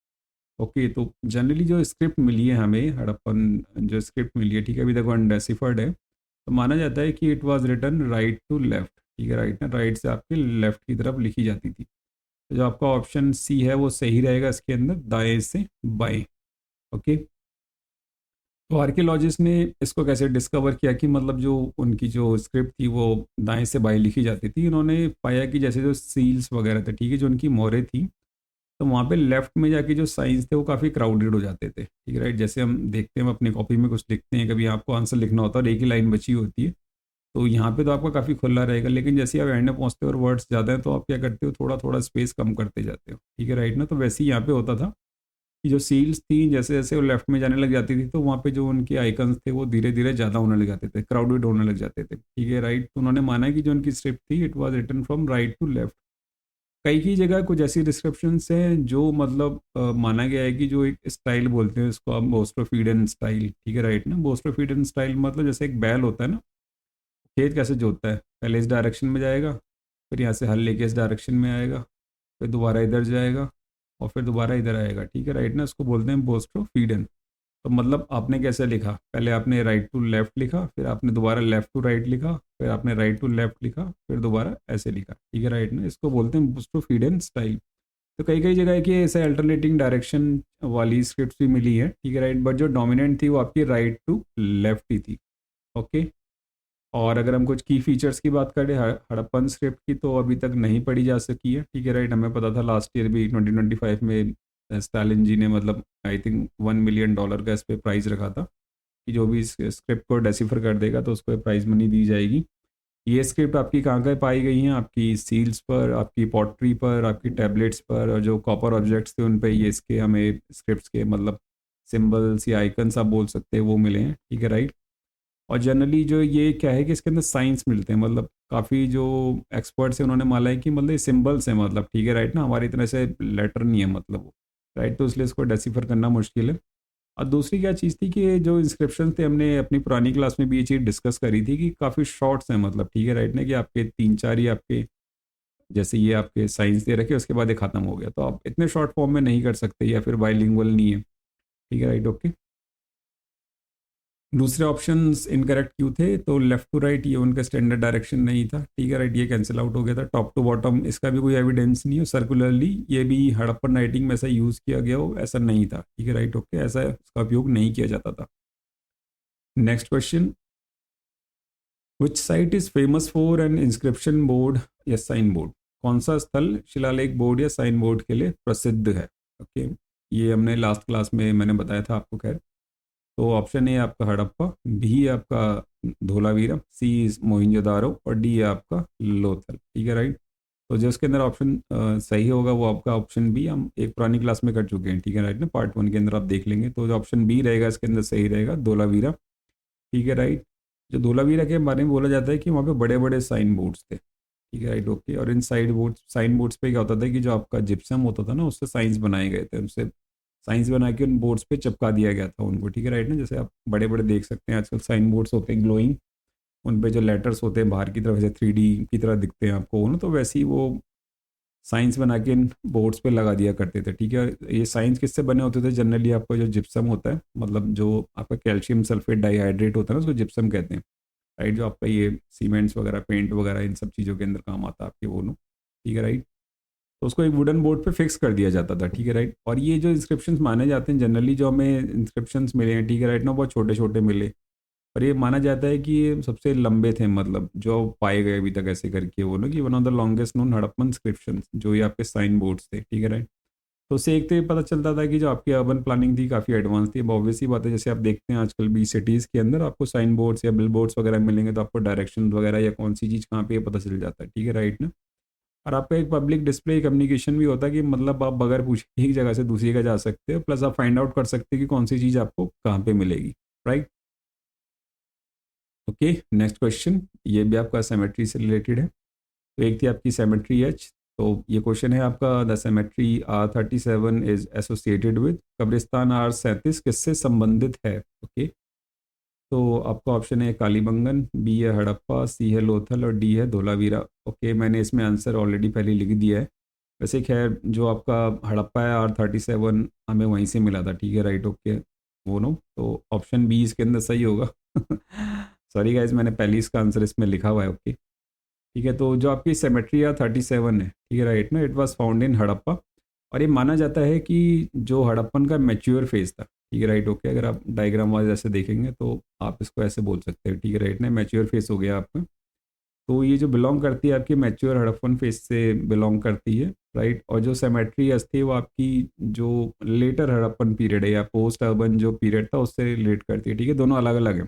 ओके, तो जनरली जो स्क्रिप्ट मिली है हमें, हड़प्पन जो स्क्रिप्ट मिली है, ठीक है, अभी तक अनडेसिफर्ड है, तो माना जाता है कि it was written right to left. ठीक है, राइट ना, राइट से आपके लेफ्ट की तरफ लिखी जाती थी। तो जो आपका ऑप्शन सी है वो सही रहेगा इसके अंदर, दाएं से बाएं। ओके, तो आर्कियोलॉजिस्ट ने इसको कैसे डिस्कवर किया कि मतलब जो उनकी जो स्क्रिप्ट थी वो दाएं से बाएं लिखी जाती थी। उन्होंने पाया कि जैसे जो सील्स वगैरह थे, ठीक है, जो उनकी मोहरें थी, तो वहाँ पे लेफ्ट में जाके जो साइंस थे वो काफ़ी क्राउडेड हो जाते थे, ठीक है, राइट। जैसे हम देखते हैं, हम अपनी कॉपी में कुछ लिखते हैं, कभी आपको आंसर लिखना होता है और एक ही लाइन बची होती है, तो यहाँ पे तो आपका काफ़ी खुला रहेगा। लेकिन जैसे आप एंड में पहुँचते हो और वर्ड्स ज़्यादा हैं, तो आप क्या करते हो, थोड़ा थोड़ा स्पेस कम करते जाते हो, ठीक है, राइट ना। तो वैसे ही यहाँ पे होता था कि जो सील्स थी जैसे जैसे वो लेफ्ट में जाने लग जाती थी, तो वहाँ पे जो उनके आइकन्स थे वो धीरे धीरे ज़्यादा होने लग जाते थे, क्राउडेड होने लग जाते थे, ठीक है, राइट। तो उन्होंने माना कि जो उनकी स्क्रिप्ट थी it was written from right to left. कई कई जगह कुछ ऐसी डिस्क्रिप्शंस हैं जो मतलब माना गया है कि जो एक स्टाइल बोलते हैं इसको आप, बोस्टोफीडन स्टाइल, ठीक है, राइट ना। बोस्टोफीडन स्टाइल मतलब जैसे एक बैल होता है ना, खेत कैसे जोतता है, पहले इस डायरेक्शन में जाएगा, फिर यहाँ से हल लेके इस डायरेक्शन में आएगा, फिर दोबारा इधर जाएगा और फिर दोबारा इधर आएगा, ठीक है, राइट ना। इसको बोलते हैं बोस्टोफीडन। तो मतलब आपने कैसे लिखा, पहले आपने राइट टू लेफ्ट लिखा, फिर आपने दोबारा लेफ्ट टू राइट लिखा, फिर आपने राइट टू लेफ्ट लिखा, फिर दोबारा ऐसे लिखा, ठीक है, राइट ना। इसको बोलते हैं बोस्टोफीडन स्टाइल। तो कई कई जगह है कि ऐसे अल्टरनेटिंग डायरेक्शन वाली स्क्रिप्ट भी मिली है, ठीक है, राइट। बट जो डोमिनेंट थी वो आपकी राइट टू लेफ्ट ही थी। ओके, और अगर हम कुछ की फीचर्स की बात करें हड़प्पन स्क्रिप्ट की, तो अभी तक नहीं पढ़ी जा सकी है, ठीक है, राइट। हमें पता था लास्ट ईयर भी 2025 में स्टालिन जी ने मतलब आई थिंक $1 मिलियन का इस पर प्राइज़ रखा था कि जो भी इस स्क्रिप्ट को डेसिफर कर देगा तो उसको प्राइज़ मनी दी जाएगी। ये स्क्रिप्ट आपकी कहाँ कहाँ पाई गई हैं, आपकी सील्स पर, आपकी पॉटरी पर, आपकी टैबलेट्स पर, और जो कॉपर ऑब्जेक्ट्स थे उन पे ये इसके हमें स्क्रिप्ट्स के मतलब सिंबल्स या आइकन्स आप बोल सकते हैं वो मिले हैं, ठीक है, राइट। और जनरली जो ये क्या है कि इसके अंदर साइंस मिलते हैं, मतलब काफ़ी जो एक्सपर्ट्स हैं उन्होंने माना है कि मतलब ये सिंबल्स हैं, मतलब ठीक है, राइट ना, हमारी तरह से लेटर नहीं है मतलब वो, राइट। तो इसलिए इसको डेसिफर करना मुश्किल है। और दूसरी क्या चीज़ थी कि जो इंस्क्रिप्शन थे, हमने अपनी पुरानी क्लास में भी ये चीज़ डिस्कस करी थी कि काफ़ी शॉर्ट्स हैं, मतलब ठीक है, राइट ना, कि आपके तीन चार ही आपके, जैसे ये आपके साइंस दे रखे उसके बाद ये खत्म हो गया, तो आप इतने शॉर्ट फॉर्म में नहीं कर सकते या फिर बाइलिंगुअल नहीं है, ठीक है, राइट। ओके, दूसरे ऑप्शंस इनकरेक्ट क्यों थे, तो लेफ्ट टू राइट ये उनका स्टैंडर्ड डायरेक्शन नहीं था, ठीक है, राइट, ये कैंसिल आउट हो गया था। टॉप टू बॉटम इसका भी कोई एविडेंस नहीं है, सर्कुलरली ये भी हड़प्पन राइटिंग में ऐसा यूज़ किया गया हो ऐसा नहीं था, ठीक है, राइट। ओके, ऐसा इसका उपयोग नहीं किया जाता था। Next question, which site is famous for an inscription board या साइन बोर्ड, कौन सा स्थल शिलालेख बोर्ड या साइन बोर्ड के लिए प्रसिद्ध है। ओके, ये हमने लास्ट क्लास में मैंने बताया था आपको, खैर। तो ऑप्शन ए आपका हड़प्पा, बी आपका धोलावीरा, सी मोहिंजोदारो और डी आपका लोथल, ठीक है, राइट। तो जो उसके अंदर ऑप्शन सही होगा वो आपका ऑप्शन बी, हम एक पुरानी क्लास में कर चुके हैं, ठीक है, राइट ना, पार्ट 1 के अंदर आप देख लेंगे। तो जो ऑप्शन बी रहेगा इसके अंदर सही रहेगा, धोलावीरा, ठीक है, राइट। जो धोलावीरा के बारे में बोला जाता है कि वहाँ पे बड़े बड़े साइन बोर्ड्स थे, ठीक है, राइट। ओके, और इन साइन बोर्ड्स पे क्या होता था कि जो आपका जिप्सम होता था ना, उससे साइंस बनाए गए थे, उससे साइंस बना के उन बोर्ड्स पे चिपका दिया गया था उनको, ठीक है, राइट ना। जैसे आप बड़े बड़े देख सकते हैं आजकल साइन बोर्ड्स होते हैं ग्लोइंग, उन पे जो लेटर्स होते हैं बाहर की तरफ ऐसे 3D की तरह दिखते हैं आपको ना, तो वैसे ही वो साइंस बना के इन बोर्ड्स पे लगा दिया करते थे, ठीक है। ये साइंस किससे बने होते थे, जनरली आपका जो जिप्सम होता है, मतलब जो आपका कैल्शियम सल्फेट डाइहाइड्रेट होता है ना, उसको जिप्सम कहते हैं, राइट। जो आपका ये सीमेंट्स वगैरह, पेंट वगैरह, इन सब चीज़ों के अंदर काम आता है आपके वो नो, ठीक है, राइट। तो उसको एक वुडन बोर्ड पे फिक्स कर दिया जाता था, ठीक है, राइट। और ये जो इंस्क्रिप्शंस माने जाते हैं जनरली, जो हमें इंस्क्रिप्शंस मिले हैं, ठीक है, राइट ना, बहुत छोटे छोटे मिले, और ये माना जाता है कि ये सबसे लंबे थे, मतलब जो पाए गए अभी तक ऐसे करके वो ना, कि one of the longest known Harappan inscription जो ये आपके साइन बोर्ड्स थे, ठीक है, राइट। तो उससे एक तो ये पता चलता था कि जो आपकी अर्बन प्लानिंग थी काफ़ी एडवांस थी। अब ऑब्वियस ही बात है, जैसे आप देखते हैं आजकल भी सिटीज़ के अंदर आपको साइन बोर्ड्स या बिल बोर्ड्स वगैरह मिलेंगे, तो आपको डायरेक्शन वगैरह या कौन सी चीज़ कहाँ पे ये पता चल जाता है, ठीक है, राइट ना। और आपका एक पब्लिक डिस्प्ले कम्युनिकेशन भी होता है कि मतलब आप बगैर पूछे एक जगह से दूसरी जगह जा सकते हो, प्लस आप फाइंड आउट कर सकते हैं कि कौन सी चीज़ आपको कहाँ पे मिलेगी, राइट। ओके, नेक्स्ट क्वेश्चन, ये भी आपका सेमेट्री से रिलेटेड है। तो एक थी आपकी सेमेट्री एच, तो ये क्वेश्चन है आपका, the cemetery R37 is associated with, कब्रिस्तान R37 किससे संबंधित है। ओके, तो आपका ऑप्शन है कालीबंगन, बी है हड़प्पा, सी है लोथल और डी है धोलावीरा। ओके, मैंने इसमें आंसर ऑलरेडी पहले लिख दिया है। वैसे खैर जो आपका हड़प्पा है R37 हमें वहीं से मिला था, ठीक है, राइट। ओके, वो नो, तो ऑप्शन बी इसके अंदर सही होगा। सॉरी गाइज, मैंने पहले इसका आंसर इसमें लिखा हुआ है। ओके, ठीक है। तो जो आपकी सेमेट्री या 37 है, ठीक है राइट ना, it was found in Harappa. और ये माना जाता है कि जो हड़प्पन का मैच्योर फेज था, ठीक है राइट ओके, अगर आप डायग्राम वाइज ऐसे देखेंगे तो आप इसको ऐसे बोल सकते हैं, ठीक है राइट ना, मैच्योर फेज हो गया आपका। तो ये जो बिलोंग करती है आपकी मैच्योर हड़प्पन फेज से बिलोंग करती है, राइट। और जो सेमेट्री अस्थि है वो आपकी जो लेटर हड़प्पन पीरियड है या पोस्ट अर्बन जो पीरियड था उससे रिलेट करती है, ठीक है, दोनों अलग अलग है।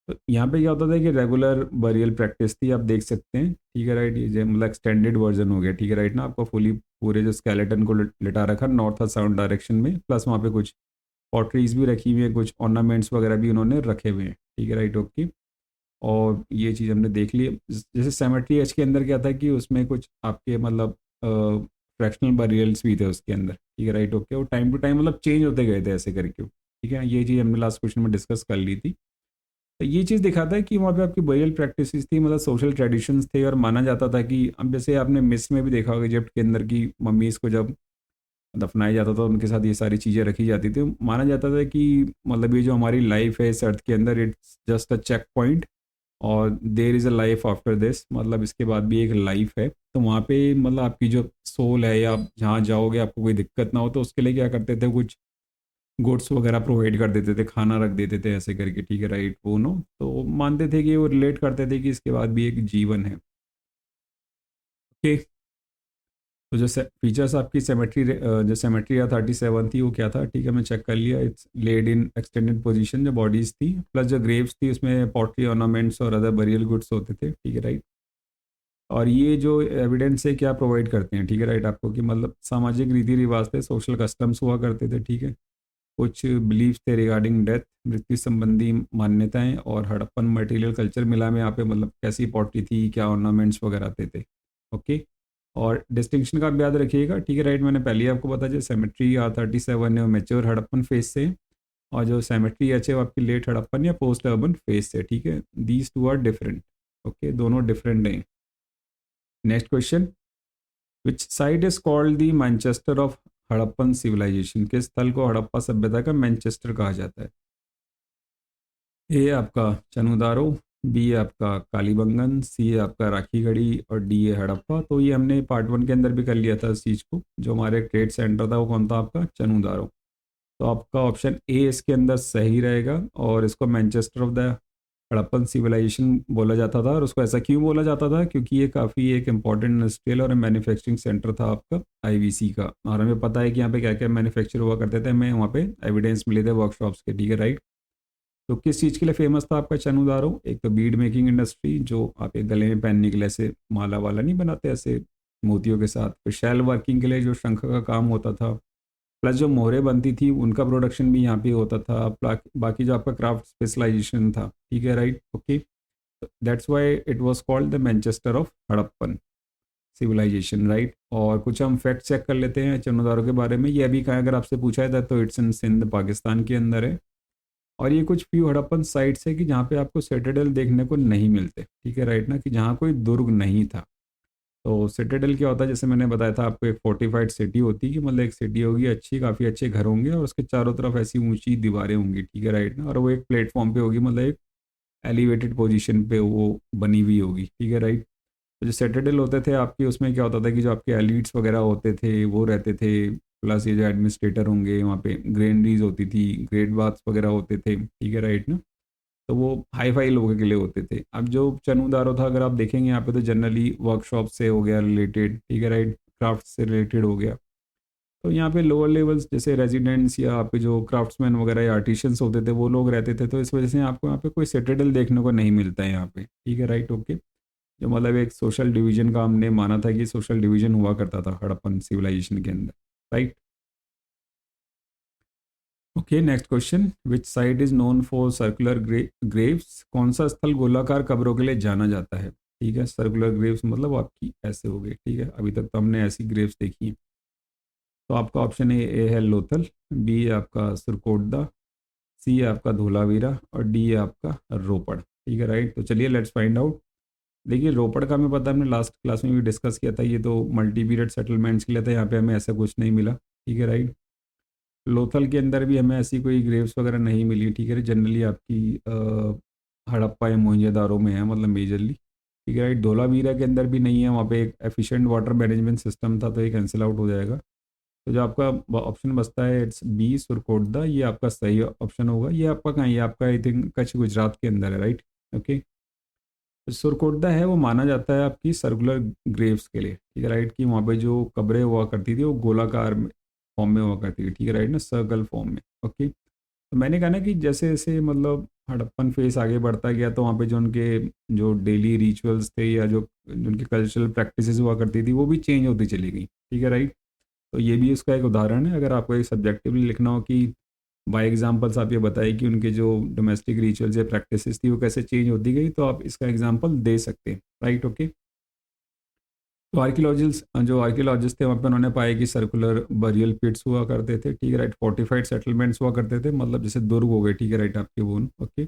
तो यहाँ पे क्या होता था कि रेगुलर बरियल प्रैक्टिस थी, आप देख सकते हैं, ठीक है राइट। ये मतलब एक्सटेंडेड वर्जन हो गया, ठीक है राइट ना, आपको फुली पूरे जो स्केलेटन को लिटा रखा नॉर्थ और साउथ डायरेक्शन में, प्लस वहाँ पे कुछ पॉटरीज भी रखी हुई है, कुछ ऑर्नामेंट्स वगैरह भी उन्होंने रखे हुए हैं, ठीक है राइट ओके। और ये चीज़ हमने देख ली। जैसे सेमेट्री एज के अंदर क्या था कि उसमें कुछ आपके मतलब फ्रैक्शनल बरियल्स भी थे उसके अंदर, ठीक है राइट ओके। और टाइम टू टाइम मतलब चेंज होते गए थे ऐसे करके, ठीक है। ये चीज़ हमने लास्ट क्वेश्चन में डिस्कस कर ली थी। तो ये चीज़ दिखाता है कि वहाँ पे आपकी बरियल प्रैक्टिसेस थी, मतलब सोशल ट्रेडिशंस थे, और माना जाता था कि अब जैसे आपने मिस में भी देखा होगा इजिप्ट के अंदर की मम्मीज़ को जब दफनाया जाता था उनके साथ ये सारी चीज़ें रखी जाती थी, माना जाता था कि मतलब ये जो हमारी लाइफ है इस अर्थ के अंदर, it's just a checkpoint और there is a life after this, मतलब इसके बाद भी एक लाइफ है। तो वहाँ पे मतलब आपकी जो सोल है या आप जहाँ जाओगे आपको कोई दिक्कत ना हो, तो उसके लिए क्या करते थे, कुछ गुड्स वगैरह प्रोवाइड कर देते थे, खाना रख देते थे ऐसे करके, ठीक है राइट वो नो। तो मानते थे कि वो रिलेट करते थे कि इसके बाद भी एक जीवन है, ओके। तो जो फीचर्स आपकी सेमेट्री जो सेमेट्री या 37 थी वो क्या था, ठीक है, मैं चेक कर लिया। It's laid in extended position, जो बॉडीज थी, प्लस जो ग्रेव्स थी उसमें पॉटरी ऑर्नामेंट्स और अदर बरियल गुड्स होते थे, ठीक है राइट। और ये जो एविडेंस है क्या प्रोवाइड करते हैं, ठीक है राइट, आपको कि मतलब सामाजिक रीति रिवाज थे, सोशल कस्टम्स हुआ करते थे, ठीक है। कुछ बिलीव्स थे रिगार्डिंग डेथ, मृत्यु संबंधी मान्यताएं, और हड़प्पन मटेरियल कल्चर मिला में यहाँ पे मतलब कैसी पॉटरी थी, क्या ऑर्नामेंट्स वगैरह आते थे, ओके। और डिस्टिंक्शन का आप याद रखिएगा, ठीक है राइट, मैंने पहले ही आपको बताया जो सेमेट्री या 37 है वो मेच्योर हड़प्पन फेज से, और जो सेमेट्री एच है वो आपकी लेट हड़प्पन या पोस्ट अर्बन फेज से, ठीक है। These two are different, okay, दोनों डिफरेंट हैं। Next question, which site is called the Manchester of Harappan civilisation, किस स्थल को हड़प्पा सभ्यता का मैनचेस्टर कहा जाता है? ए आपका चनुदारो, बी आपका कालीबंगन, सी आपका राखीगढ़ी, और डी है हड़प्पा। तो ये हमने पार्ट 1 के अंदर भी कर लिया था इस चीज़ को। जो हमारे ट्रेड सेंटर था वो कौन था आपका? चनुदारो। तो आपका ऑप्शन ए इसके अंदर सही रहेगा, और इसको Manchester of the Harappan civilisation बोला जाता था। और उसको ऐसा क्यों बोला जाता था? क्योंकि ये काफ़ी एक इंपॉर्टेंट इंडस्ट्रियल और मैन्युफैक्चरिंग सेंटर था आपका आईवीसी का, और हमें पता है कि यहाँ पे क्या क्या मैन्युफैक्चर हुआ करते थे, हमें वहाँ पे एविडेंस मिले थे वर्कशॉप्स के, ठीक है राइट। तो किस चीज़ के लिए फेमस था आपका चनुदारो? एक तो बीड मेकिंग इंडस्ट्री, जो आप एक गले में पहनने के लिए ऐसे माला वाला नहीं बनाते ऐसे मोतियों के साथ, फिर शैल वर्किंग के लिए जो शंख का काम होता था, प्लस जो मोहरें बनती थी उनका प्रोडक्शन भी यहाँ पे होता था, बाकी जो आपका क्राफ्ट स्पेशलाइजेशन था, ठीक है right okay. That's why it was called the Manchester of Harappan civilisation, right. और कुछ हम फैक्ट चेक कर लेते हैं चनुदारो के बारे में। ये अभी कहाँ अगर आपसे पूछा था तो इट्स इन सिंध पाकिस्तान के अंदर है। और ये कुछ फ्यू हड़प्पन साइट्स है कि जहाँ पे आपको सिटाडेल देखने को नहीं मिलते, ठीक है राइट ना, कि जहाँ कोई दुर्ग नहीं था। तो सिटाडेल क्या होता है, जैसे मैंने बताया था आपको, एक फोर्टिफाइड सिटी होती है कि मतलब एक सिटी होगी अच्छी, काफ़ी अच्छे घर होंगे और उसके चारों तरफ ऐसी ऊंची दीवारें होंगी, ठीक है राइट ना, और वो एक प्लेटफॉर्म पे होगी, मतलब एक एलिवेटेड पोजीशन पे वो बनी हुई होगी, ठीक है राइट। तो जो सिटाडेल होते थे आपके, उसमें क्या होता था कि जो आपके एलिट्स वगैरह होते थे वो रहते थे, प्लस ये जो एडमिनिस्ट्रेटर होंगे, वहाँ पे ग्रेनरीज होती थी, ग्रेट बाथ्स वगैरह होते थे, ठीक है राइट ना। तो वो हाई फाई लोगों के लिए होते थे। अब जो चनुदारो था, अगर आप देखेंगे यहाँ पे, तो जनरली वर्कशॉप से हो गया रिलेटेड, ठीक है राइट, क्राफ्ट से रिलेटेड हो गया। तो यहाँ पे लोअर लेवल्स जैसे रेजिडेंट्स या आपके जो क्राफ्ट्समैन वगैरह या आर्टिशियंस होते थे वो लोग रहते थे। तो इस वजह से आपको यहाँ पे कोई सिटाडेल देखने को नहीं मिलता है यहाँ पे, ठीक है राइट ओके। जो मतलब एक सोशल डिवीजन का हमने माना था कि सोशल डिवीजन हुआ करता था हड़प्पन सिविलाइजेशन के अंदर, right. Okay next question, which site is known for circular Graves, कौन सा स्थल गोलाकार कब्रों के लिए जाना जाता है? ठीक है, सर्कुलर ग्रेव्स मतलब आपकी ऐसे हो गई, ठीक है, अभी तक तो हमने ऐसी ग्रेव्स देखी हैं। तो आपका ऑप्शन ए है लोथल, बी है आपका सुरकोटदा, सी है आपका धोलावीरा, और डी है आपका रोपड़, ठीक है राइट। तो चलिए लेट्स फाइंड आउट। देखिए रोपड़ का हमें पता है, हमने लास्ट क्लास में भी डिस्कस किया था, ये तो मल्टी पीरियड सेटलमेंट्स के लिए था, यहाँ पे हमें ऐसा कुछ नहीं मिला, ठीक है राइट। लोथल के अंदर भी हमें ऐसी कोई ग्रेव्स वगैरह नहीं मिली, ठीक है, जनरली आपकी हड़प्पा या मोहनजोदारो में है, मतलब मेजरली। ठीक है राइट। धोलावीरा के अंदर भी नहीं है, वहाँ पे एक एफिशिएंट वाटर मैनेजमेंट सिस्टम था, तो ये कैंसिल आउट हो जाएगा। तो जो आपका ऑप्शन बचता है इट्स बी, सुरकोटदा, ये आपका सही ऑप्शन होगा। ये आपका कहाँ है? ये आपका आई थिंक कच्छ गुजरात के अंदर है, राइट। ओके। सुरकोटदा है वो माना जाता है आपकी सर्कुलर ग्रेव्स के लिए, ठीक है राइट, कि वहाँ पे जो कब्रें हुआ करती थी वो गोलाकार फॉर्म में हुआ करती थी, ठीक है राइट ना, सर्कल फॉर्म में। ओके। तो मैंने कहा ना कि जैसे जैसे मतलब हड़प्पन फेस आगे बढ़ता गया, तो वहाँ पे जो उनके जो डेली रिचुअल्स थे या जो उनकी कल्चरल प्रैक्टिसेस हुआ करती थी वो भी चेंज होती चली गई, ठीक है राइट। तो ये भी उसका एक उदाहरण है। अगर आपको एक सब्जेक्टिवली लिखना हो कि बाय एग्जांपल्स आप ये बताइए कि उनके जो डोमेस्टिक रिचुअल्स या प्रैक्टिसेस थी वो कैसे चेंज होती गई, तो आप इसका एग्जांपल दे सकते हैं, राइट। ओके। तो आर्कियोलॉजिस्ट थे वहाँ पे, उन्होंने पाया कि सर्कुलर बरियल पिट्स हुआ करते थे, ठीक है राइट। फोर्टिफाइड सेटलमेंट्स हुआ करते थे, मतलब जैसे दुर्ग हो गए, ठीक है राइट, आपके बोन। ओके।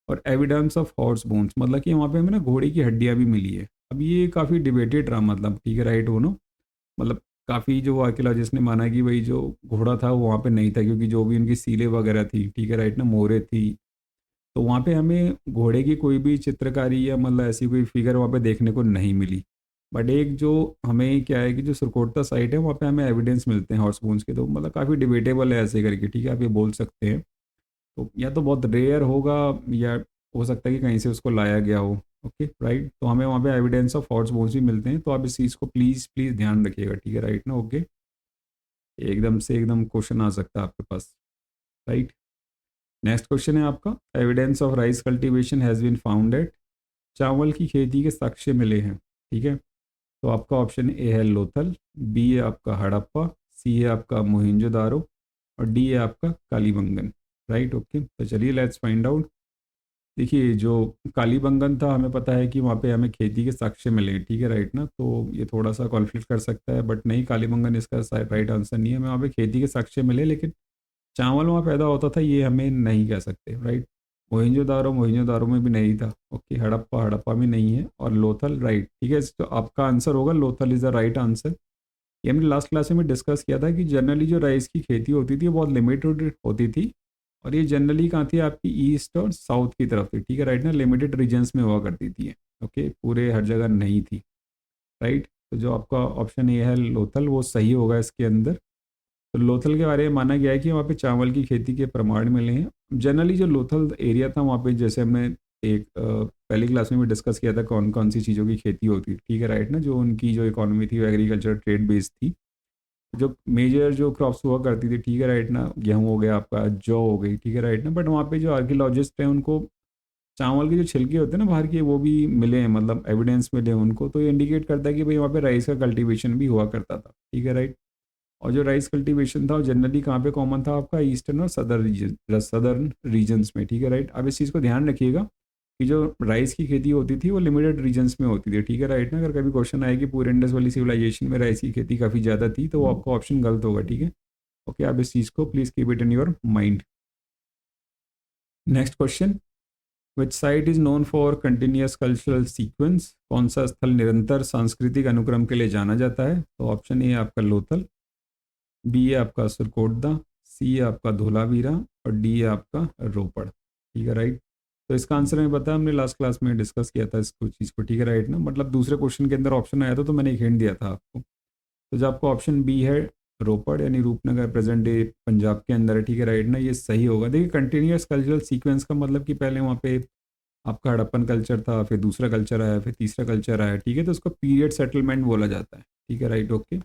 और एविडेंस ऑफ हॉर्स बोन्स, मतलब कि वहाँ पे हमें ना घोड़े की हड्डियाँ भी मिली है। अब ये काफ़ी डिबेटेड रहा, मतलब ठीक है राइट, वो नो मतलब काफ़ी जो आर्कियोलॉजिस्ट ने माना कि भाई जो घोड़ा था वो वहाँ पे नहीं था, क्योंकि जो भी उनकी सीलें वगैरह थी, ठीक है राइट ना, मोहरें थी, तो वहाँ पे हमें घोड़े की कोई भी चित्रकारी या मतलब ऐसी कोई फिगर वहाँ पे देखने को नहीं मिली। बट एक जो हमें क्या है कि जो सुरकोटता साइट है वहाँ पे हमें एविडेंस मिलते हैं हॉर्स बोन्स के, तो मतलब काफ़ी डिबेटेबल है ऐसे करके, ठीक है, आप ये बोल सकते हैं। तो या तो बहुत रेयर होगा, या हो सकता है कि कहीं से उसको लाया गया हो। Okay right. तो हमें वहाँ पे एविडेंस ऑफ हॉर्स बोन्स भी मिलते हैं, तो आप इस चीज़ को प्लीज़ प्लीज़ ध्यान रखिएगा, ठीक है राइट ना। ओके। एकदम से एकदम क्वेश्चन आ सकता है आपके पास, राइट। नेक्स्ट क्वेश्चन है आपका, evidence of rice cultivation has been found at, चावल की खेती के साक्ष्य मिले हैं, ठीक है। तो आपका ऑप्शन ए है लोथल, बी है आपका हड़प्पा, सी है आपका मोहिंजोदारो, और डी है आपका कालीबंगन, राइट। ओके। तो चलिए लेट्स फाइंड आउट। देखिए जो कालीबंगन था, हमें पता है कि वहाँ पे हमें खेती के साक्ष्य मिले, ठीक है राइट ना, तो ये थोड़ा सा कॉन्फ्लिक्ट कर सकता है, बट नहीं, कालीबंगन इसका राइट आंसर नहीं है। हमें वहाँ पे खेती के साक्ष्य मिले, लेकिन चावल वहाँ पैदा होता था ये हमें नहीं कह सकते, राइट। मोहिंजोदारो में भी नहीं था। ओके। हड़प्पा हड़प्पा में नहीं है, और लोथल राइट, ठीक है, तो आपका आंसर होगा Lothal is the right answer. ये हमने लास्ट क्लास में डिस्कस किया था कि जनरली जो राइस की खेती होती थी वो बहुत लिमिटेड होती थी, और ये जनरली कहाँ थी? आपकी ईस्ट और साउथ की तरफ थी, ठीक है राइट ना, लिमिटेड रीजन्स में हुआ करती थी। ओके। पूरे हर जगह नहीं थी, राइट। तो जो आपका ऑप्शन ये है लोथल, वो सही होगा इसके अंदर। तो लोथल के बारे में माना गया है कि वहाँ पे चावल की खेती के प्रमाण मिले हैं। जनरली जो लोथल एरिया था वहाँ पे, जैसे हमने एक पहली क्लास में भी डिस्कस किया था कौन कौन सी चीज़ों की खेती होती है, ठीक है राइट ना, जो उनकी जो इकोनॉमी थी वो एग्रीकल्चर ट्रेड बेस्ड थी। जो मेजर जो क्रॉप्स हुआ करती थी, ठीक है राइट ना, गेहूँ हो गया आपका, जौ हो गई, ठीक है राइट ना, बट वहाँ पे जो आर्कियोलॉजिस्ट हैं उनको चावल के जो छिलके होते हैं ना बाहर के, वो भी मिले हैं, मतलब एविडेंस मिले हैं उनको, तो ये इंडिकेट करता है कि भाई वहाँ पे राइस का कल्टीवेशन भी हुआ करता था, ठीक है राइट। और जो राइस कल्टीवेशन था वो जनरली कहाँ पे कॉमन था? आपका ईस्टर्न और सदर्न रीजन्स में, ठीक है राइट। अब इस चीज़ को ध्यान रखिएगा कि जो राइस की खेती होती थी वो लिमिटेड रीजन्स में होती थी, ठीक है राइट ना। अगर कभी क्वेश्चन आए कि पूरे इंडस वैली सिविलाइजेशन में राइस की खेती काफ़ी ज़्यादा थी, तो वो आपका ऑप्शन गलत होगा, ठीक है। ओके। आप इस चीज़ को please keep it in your mind. Next question, which site is known for continuous cultural sequence, कौन सा स्थल निरंतर सांस्कृतिक अनुक्रम के लिए जाना जाता है? तो ऑप्शन ए है आपका लोथल, बी है आपका सुरकोटदा, सी है आपका धोलावीरा, और डी है आपका रोपड़, ठीक है राइट। तो इसका आंसर हमें पता है, हमने लास्ट क्लास में डिस्कस किया था इसको चीज़ को, ठीक है राइट ना, मतलब दूसरे क्वेश्चन के अंदर ऑप्शन आया था तो मैंने एक हिंट दिया था आपको। तो जो आपका ऑप्शन बी है रोपड़ यानी रूपनगर, प्रेजेंट डे पंजाब के अंदर है, ठीक है राइट ना, ये सही होगा। देखिए कंटिन्यूस कल्चरल सीक्वेंस का मतलब कि पहले वहाँ पे आपका हड़प्पन कल्चर था, फिर दूसरा कल्चर आया, फिर तीसरा कल्चर आया, ठीक है, तो उसको पीरियड सेटलमेंट बोला जाता है, ठीक है राइट। ओके।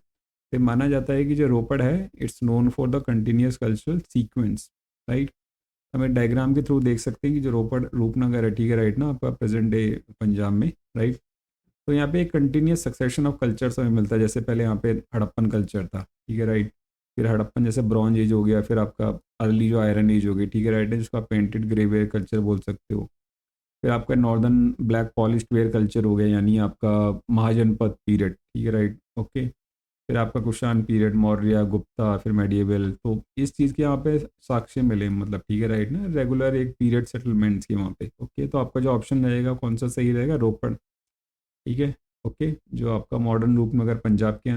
फिर माना जाता है कि जो रोपड़ है it's known for the continuous cultural sequence, right. हमें डायग्राम के थ्रू देख सकते हैं कि जो रोपड़ रूपनगर है, ठीक है राइट ना, आपका प्रेजेंट डे पंजाब में, राइट। तो यहाँ पे एक कंटिन्यूस सक्सेशन ऑफ कल्चर्स हमें मिलता है, जैसे पहले यहाँ पे हड़प्पन कल्चर था, ठीक है राइट। फिर हड़प्पन जैसे ब्रॉन्ज एज हो गया, फिर आपका अर्ली जो आयरन एज हो गई, ठीक है राइट, जिसको आप पेंटेड ग्रेवेयर कल्चर बोल सकते हो। फिर आपका northern black polished where culture हो गया, यानी आपका महाजनपद पीरियड, ठीक है राइट। ओके। फिर आपका कुषाण पीरियड, मौर्य, गुप्ता, फिर मेडिएवल, तो इस चीज़ के यहाँ पे साक्ष्य मिले, मतलब ठीक है राइट ना, रेगुलर एक पीरियड सेटलमेंट्स के वहाँ पे। ओके। तो आपका जो ऑप्शन रहेगा कौन सा सही रहेगा? रोपड़, ठीक है। ओके। जो आपका मॉडर्न रूपनगर पंजाब के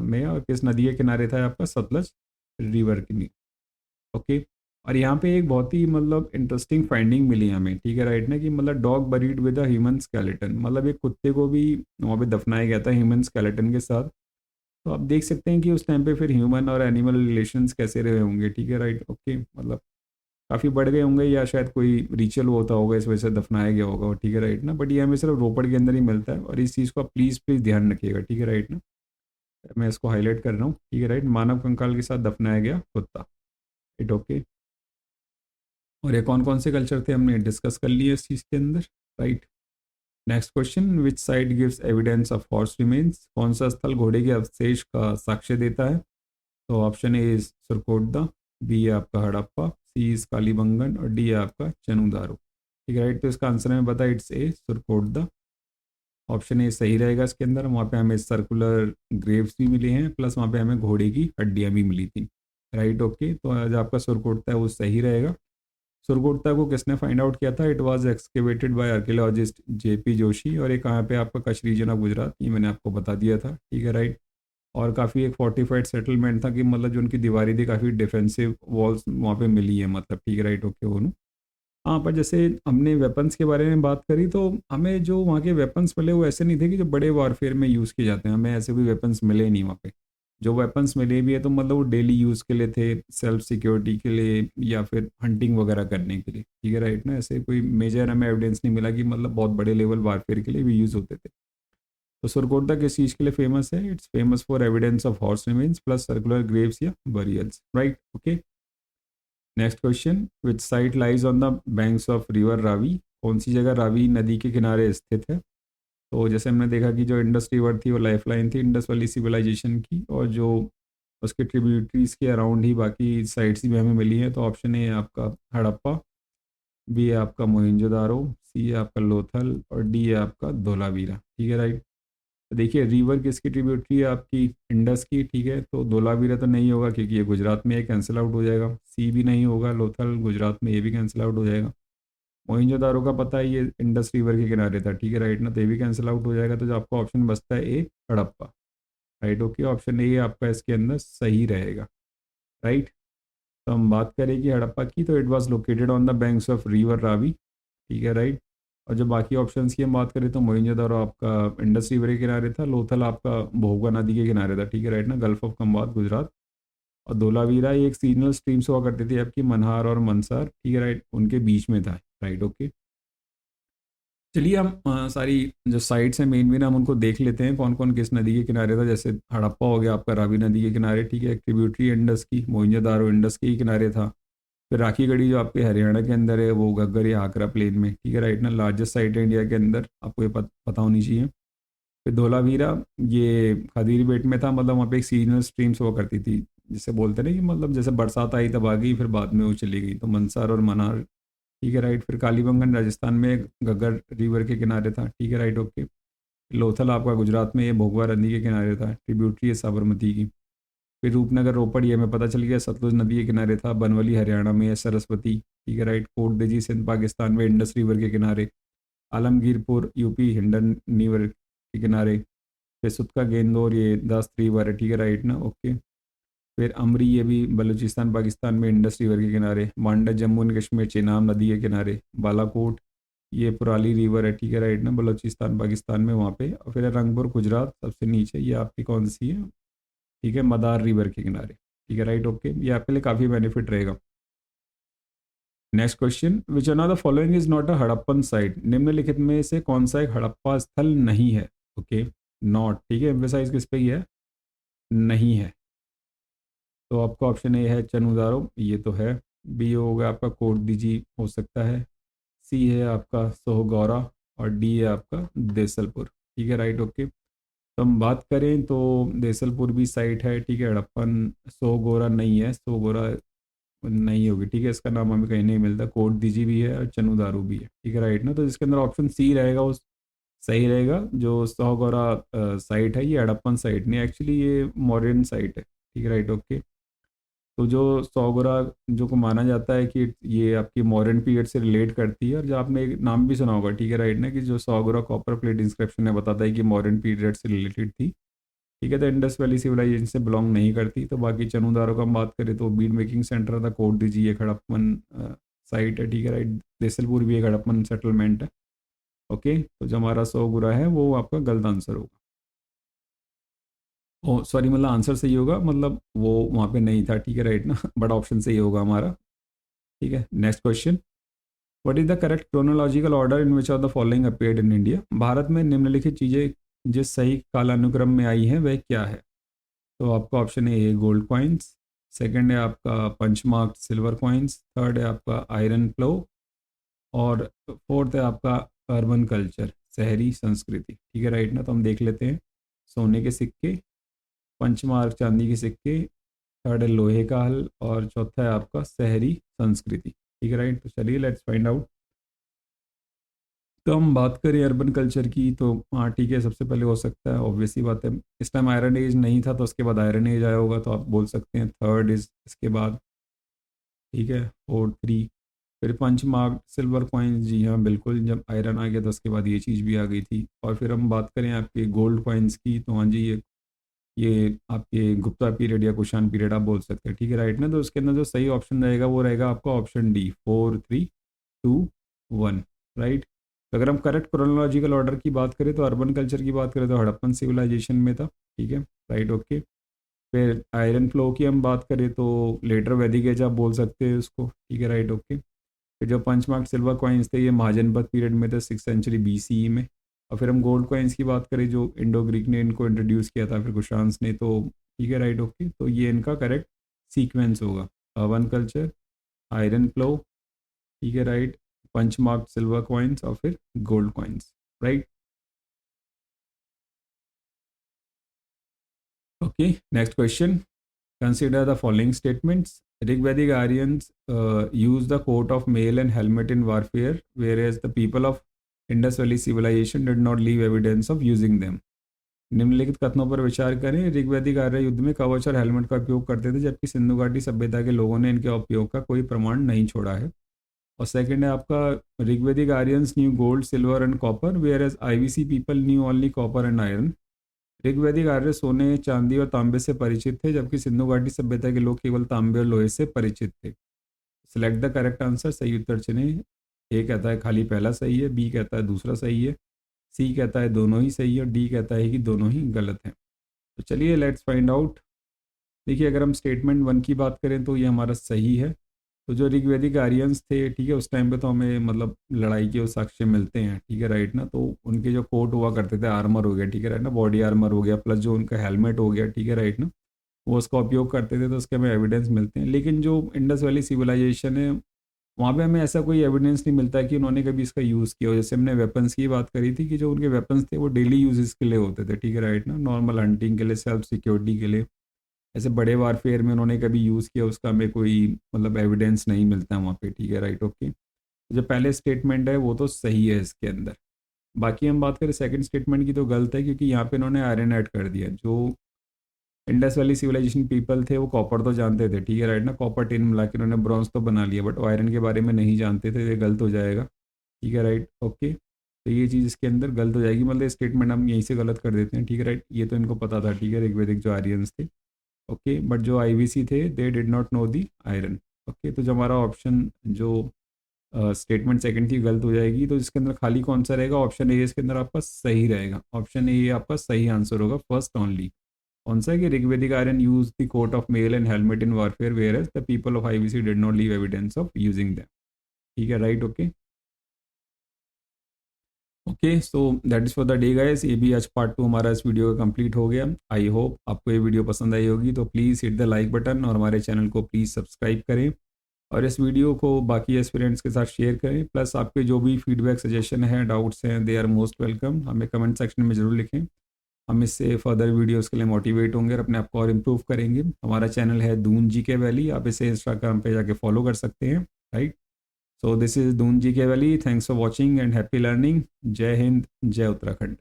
में है, और किस नदी के किनारे था? आपका सतलज रिवर के। ओके। और यहाँ पे एक बहुत ही मतलब इंटरेस्टिंग फाइंडिंग मिली हमें, ठीक है राइट ना, कि मतलब dog buried with a human skeleton, मतलब एक कुत्ते को भी वहाँ पे दफनाया गया था ह्यूमन स्केलेटन के साथ। तो आप देख सकते हैं कि उस टाइम पे फिर ह्यूमन और एनिमल रिलेशंस कैसे रहे होंगे, ठीक है राइट ओके, मतलब काफ़ी बढ़ गए होंगे या शायद कोई रिचुअल होता होगा इस वजह से दफनाया गया होगा, ठीक है राइट ना। बट ये हमें सिर्फ रोपड़ के अंदर ही मिलता है, और इस चीज़ को आप प्लीज़ प्लीज़ ध्यान रखिएगा, ठीक है राइट ना। मैं इसको हाईलाइट कर रहा हूँ, ठीक है राइट, मानव कंकाल के साथ दफनाया गया कुत्ता, राइट ओके। और ये कौन कौन से कल्चर थे हमने डिस्कस कर लिए इस चीज़ के अंदर, right. Next question, which site gives evidence of horse remains, कौन सा स्थल घोड़े के अवशेष का साक्ष्य देता है। तो option A is Surkotada, B है आपका हड़प्पा, सी इज कालीबंगन, और डी है आपका चनुदारो, ठीक है राइट। तो इसका आंसर हमें पता है, it's a Surkotada. Option A सही रहेगा इसके अंदर। वहाँ पे हमें सर्कुलर ग्रेव्स भी मिले हैं, प्लस वहाँ पे हमें घोड़े की हड्डियाँ भी मिली थी, राइट ओके। तो आज आपका सुरकोटदा है वो सही रहेगा। सुरकोटदा को किसने फाइंड आउट किया था, it was excavated by archaeologist JP Joshi, और ये कहाँ पे आपका कच्छ रीजन ऑफ गुजरात, ये मैंने आपको बता दिया था, ठीक है राइट। और काफ़ी एक फोर्टिफाइड सेटलमेंट था, कि मतलब जो उनकी दीवारी थी काफ़ी डिफेंसिव वॉल्स वहाँ पे मिली है, मतलब ठीक है राइट ओके वो। हाँ, पर जैसे हमने वेपन्स के बारे में बात करी, तो हमें जो वहाँ के वेपन्स मिले वो ऐसे नहीं थे कि जो बड़े वॉरफेयर में यूज़ किए जाते हैं, हमें ऐसे कोई वेपन्स मिले नहीं वहाँ पे। जो वेपन्स मिले भी है तो मतलब वो डेली यूज़ के लिए थे, सेल्फ सिक्योरिटी के लिए या फिर हंटिंग वगैरह करने के लिए, ठीक है राइट ना। ऐसे कोई मेजर हमें एविडेंस नहीं मिला कि मतलब बहुत बड़े लेवल वॉरफेयर के लिए भी यूज़ होते थे। तो सुरकोटदा किस चीज़ के लिए फेमस है, it's famous for evidence of horse remains plus circular graves या burials, right okay. Next question, which site lies on the banks of river Ravi, कौन सी जगह रावी नदी के किनारे स्थित है। तो जैसे हमने देखा कि जो इंडस रिवर थी वो लाइफ लाइन थी इंडस वैली सिविलाइजेशन की, और जो उसके ट्रिब्यूटरीज के अराउंड ही बाकी साइट्स भी हमें मिली हैं। तो ऑप्शन ए है आपका हड़प्पा, बी है आपका मोहिंजोदारो, सी है आपका लोथल, और डी है आपका धोलावीरा, ठीक है राइट। तो देखिए रिवर किसकी ट्रिब्यूटरी है आपकी, इंडस की, ठीक है। तो धोलावीरा तो नहीं होगा क्योंकि ये गुजरात में, ये कैंसिल आउट हो जाएगा। सी भी नहीं होगा, लोथल गुजरात में, ये भी कैंसिल आउट हो जाएगा। मोहिंजोदारो का पता है ये इंडस रिवर के किनारे था, ठीक है राइट ना, तो ये भी कैंसिल आउट हो जाएगा। तो जो आपका ऑप्शन बचता है A Harappa, right okay. Option A आपका इसके अंदर सही रहेगा, राइट। तो हम बात करें कि हड़प्पा की, तो it was located on the banks of river Ravi, ठीक है राइट। और जो बाकी ऑप्शंस की हम बात करें तो मोहिंजोदारो आपका इंडस रिवर के किनारे था, लोथल आपका भोगवा नदी के किनारे था, ठीक है राइट ना, गल्फ ऑफ खंबात गुजरात। और धोलावीरा ये एक सीजनल स्ट्रीम्स हुआ करती थी आपकी, मनहार और मनसार, ठीक है राइट, उनके बीच में था, राइट ओके। चलिए हम सारी जो साइट्स हैं मेन मेन हम उनको देख लेते हैं, कौन कौन किस नदी के किनारे था। जैसे हड़प्पा हो गया आपका रावी नदी के किनारे, ठीक है, एक ट्रिब्यूटरी इंडस की, मोहिंजोदारो इंडस के ही किनारे था। फिर राखी गढ़ी जो आपके हरियाणा के अंदर है वो घग्गर या आगरा प्लेन में, ठीक है राइट ना, लार्जेस्ट साइट है इंडिया के अंदर, आपको ये पता होनी चाहिए। फिर धोलावीरा ये खदीर बेट में था, मतलब वहाँ पे एक सीजनल स्ट्रीम्स हुआ करती थी, जिसे बोलते हैं ना कि मतलब जैसे बरसात आई तब आ गई फिर बाद में वो चली गई, तो मनसार और मनार, ठीक है राइट। फिर कालीबंगन राजस्थान में घग्गर रिवर के किनारे था, ठीक है राइट ओके। लोथल आपका गुजरात में ये भोगवा नदी के किनारे था, ट्रिब्यूटरी है साबरमती की। फिर रूपनगर रोपड़ ये हमें पता चल गया सतलुज नदी के किनारे था, बनवली हरियाणा में है, सरस्वती, ठीक है राइट। कोटदजी सिंध पाकिस्तान में इंडस रिवर के किनारे, आलमगीरपुर यूपी हिंडन रिवर के किनारे। फिर सुतका गेंदौर ये दास्त रिवर है, ठीक है राइट ना ओके। फिर अमरी ये भी बलूचिस्तान पाकिस्तान में इंडस रिवर के किनारे, मांडा जम्मू एंड कश्मीर चेनाब नदी के किनारे, बालाकोट ये पुराली रिवर है, ठीक है राइट ना, बलूचिस्तान पाकिस्तान में वहाँ पे। और फिर रंगपुर गुजरात सबसे नीचे, ये आपकी कौन सी है, ठीक है, मदार रिवर के किनारे, ठीक है राइट ओके। ये आपके लिए काफ़ी बेनिफिट रहेगा। Next question, which one of the following is not a Harappan site, निम्नलिखित में से कौन सा एक हड़प्पा स्थल नहीं है, ओके नॉट, ठीक है, एम्फेसाइज किस पे ही है, नहीं है। तो आपका ऑप्शन ए है चनुदारो, ये तो है। बी होगा आपका कोटदीजी, हो सकता है। सी है आपका सोहगौरा, और डी है आपका देसलपुर, ठीक है राइट ओके। तो हम बात करें तो देसलपुर भी साइट है, ठीक है, हड़प्पन। सोगोरा नहीं है, सोगोरा नहीं होगी, ठीक है, इसका नाम हमें कहीं नहीं मिलता। कोट दीजी भी है और चनुदारू भी है, ठीक है राइट ना। तो इसके अंदर ऑप्शन सी रहेगा वो सही रहेगा। जो सोगोरा साइट है ये हड़प्पन साइट नहीं, एक्चुअली ये मॉडर्न साइट है, ठीक है राइट ओके। तो जो सोगोरा जो को माना जाता है कि ये आपकी मॉडर्न पीरियड से रिलेट करती है, और जो आपने एक नाम भी सुना होगा, ठीक है राइट ना, कि जो सोगोरा कॉपर प्लेट इंस्क्रिप्शन है बताता है कि मॉडर्न पीरियड से रिलेटेड थी। ठीक है। तो इंडस वैली सिविलाइजेशन से बिलोंग नहीं करती। तो बाकी चनूदारों का हम बात करें तो बीड मेकिंग सेंटर था कोट दीजिए, हड़प्पन साइट है, ठीक है राइट। देसलपुर भी एक हड़प्पन सेटलमेंट है। ओके, तो जो हमारा 100 गुना है वो आपका गलत आंसर होगा। ओ सॉरी, मतलब आंसर सही होगा, मतलब वो वहाँ पे नहीं था, ठीक है राइट ना। बड़ा ऑप्शन सही होगा हमारा। ठीक है, next question. What is the correct chronological order in which of the following appeared in India? Bharat में निम्नलिखित चीज़ें जिस सही कालानुक्रम में आई हैं वह क्या है? तो आपका option A gold coins, second है आपका पंचमार्क सिल्वर कॉइन्स, थर्ड है आपका आयरन प्लो, और फोर्थ है आपका अर्बन कल्चर, शहरी संस्कृति। ठीक है राइट ना। तो हम देख लेते हैं। सोने के सिक्के, पंचमार्क चांदी के सिक्के, थर्ड है लोहे का हल, और चौथा है आपका शहरी संस्कृति। ठीक है राइट। तो चलिए लेट्स फाइंड आउट। तो हम बात करें अर्बन कल्चर की तो हाँ ठीक है, सबसे पहले हो सकता है, ऑब्वियसली बात है, इस टाइम आयरन एज नहीं था तो उसके बाद आयरन एज आया होगा, तो आप बोल सकते हैं थर्ड इज इसके बाद। ठीक है, फोर थ्री। फिर पंचमार्क सिल्वर कॉइन्स, जी हाँ बिल्कुल, जब आयरन आ गया तो उसके बाद ये चीज़ भी आ गई थी। और फिर हम बात करें आपके गोल्ड कॉइन्स की तो हाँ जी, ये आपके गुप्ता पीरियड या कुषाण पीरियड आप बोल सकते हैं। ठीक है राइट ना। तो उसके अंदर जो सही ऑप्शन रहेगा वो रहेगा आपका ऑप्शन डी, 4 3 2 1 राइट। तो अगर हम करेक्ट क्रोनोलॉजिकल ऑर्डर की बात करें तो अर्बन कल्चर की बात करें तो हड़प्पन सिविलाइजेशन में था। ठीक है राइट ओके। फिर आयरन फ्लो की हम बात करें तो लेटर वैदिक एज आप बोल सकते हैं उसको। ठीक है राइट ओके। फिर जो पंचमार्क सिल्वर कॉइन्स थे ये महाजनपद पीरियड में थे 6th सेंचुरी BCE में। और फिर हम गोल्ड कॉइन्स की बात करें जो इंडो ग्रीक ने इनको इंट्रोड्यूस किया था, फिर कुशांस ने, तो ठीक है राइट ओके। तो ये इनका करेक्ट सीक्वेंस होगा, अर्बन कल्चर, आयरन फ्लो, ठीक है राइट, पंचमार्क सिल्वर कॉइन्स और फिर gold coins right. Okay, next question. Consider the following statements. Rigvedic Aryans used the coat of mail and helmet in warfare, whereas the people of Indus Valley civilization did not leave evidence of using them. निम्नलिखित कथनों पर विचार करें। ऋग्वैदिक आर्य युद्ध में कवच और हेलमेट का उपयोग करते थे, जबकि सिंधु घाटी सभ्यता के लोगों ने इनके उपयोग का कोई प्रमाण नहीं छोड़ा है। और सेकंड है आपका, Rigvedic Aryans knew gold silver and copper, whereas IVC people knew only copper and iron. ऋग्वैदिक आर्य सोने चांदी और तांबे से परिचित थे, जबकि सिंधु घाटी सभ्यता के लोग केवल तांबे और लोहे से परिचित थे। सिलेक्ट द करेक्ट आंसर, सही उत्तर चुनें। ए कहता है खाली पहला सही है, बी कहता है दूसरा सही है, सी कहता है दोनों ही सही है, और डी कहता है कि दोनों ही गलत हैं। तो चलिए लेट्स फाइंड आउट। देखिए, अगर हम स्टेटमेंट 1 की बात करें तो ये हमारा सही है। तो जो ऋग्वैदिक आर्यंस थे, ठीक है, उस टाइम पे तो हमें मतलब लड़ाई के साक्ष्य मिलते हैं, ठीक है राइट ना। तो उनके जो कोट हुआ करते थे, आर्मर हो गया, ठीक है राइट ना, बॉडी आर्मर हो गया, प्लस जो उनका हेलमेट हो गया, ठीक है राइट ना, वो उसका उपयोग करते थे, तो उसके हमें एविडेंस मिलते हैं। लेकिन जो इंडस वैली सिविलाइजेशन है वहाँ पे हमें ऐसा कोई एविडेंस नहीं मिलता है कि उन्होंने कभी इसका यूज़ किया हो। जैसे हमने वेपन्स की बात करी थी कि जो उनके वेपन्स थे वो डेली यूजेस के लिए होते थे, ठीक है राइट ना, नॉर्मल हंटिंग के लिए, सेल्फ सिक्योरिटी के लिए। ऐसे बड़े वारफेयर में उन्होंने कभी यूज़ किया उसका हमें कोई मतलब एविडेंस नहीं मिलता है वहाँ पे, ठीक है राइट ओके। जो पहले स्टेटमेंट है वो तो सही है इसके अंदर। बाकी हम बात करें सेकंड स्टेटमेंट की तो गलत है, क्योंकि यहाँ पे इन्होंने आयरन ऐड कर दिया। जो इंडस वैली सिविलाइजेशन पीपल थे वो कॉपर तो जानते थे, ठीक है राइट ना, कॉपर टिन मिला के उन्होंने ब्रॉन्ज तो बना लिया, बट आयरन के बारे में नहीं जानते थे, ये गलत हो जाएगा। ठीक है राइट ओके। तो ये चीज़ इसके अंदर गलत हो जाएगी, मतलब स्टेटमेंट हम यहीं से गलत कर देते हैं, ठीक है राइट। ये तो इनको पता था, ठीक है, ऋग्वैदिक जो आर्यंस थे, ओके, बट जो IVC थे they did not know the iron. Okay, तो जो हमारा ऑप्शन जो स्टेटमेंट सेकंड थी गलत हो जाएगी। तो इसके अंदर खाली कौन सा रहेगा? ऑप्शन ए इसके अंदर आपका सही रहेगा। ऑप्शन ए आपका सही आंसर होगा, फर्स्ट ओनली। कौन सा है कि Rigvedic Aryan use the coat of mail and helmet in warfare, whereas the people of IVC did not leave evidence of using them. ठीक है right okay. Okay, so that is for the day guys. ये भी आज पार्ट 2 हमारा इस वीडियो का कंप्लीट हो गया। आई होप आपको ये वीडियो पसंद आई होगी, तो please hit the like button और हमारे चैनल को प्लीज़ सब्सक्राइब करें, और इस वीडियो को बाकी एस्पिरेंट्स के साथ शेयर करें। प्लस आपके जो भी फीडबैक सजेशन हैं, डाउट्स हैं, दे आर मोस्ट वेलकम। हमें कमेंट सेक्शन में ज़रूर लिखें, हम इससे फर्दर वीडियोस के लिए मोटिवेट होंगे और अपने आप को और इम्प्रूव करेंगे। हमारा चैनल है दून GK वैली, आप इसे इंस्टाग्राम पे जाके फॉलो कर सकते हैं right. So this is Doon GK valley, thanks for watching and happy learning. जय हिंद, जय उत्तराखंड।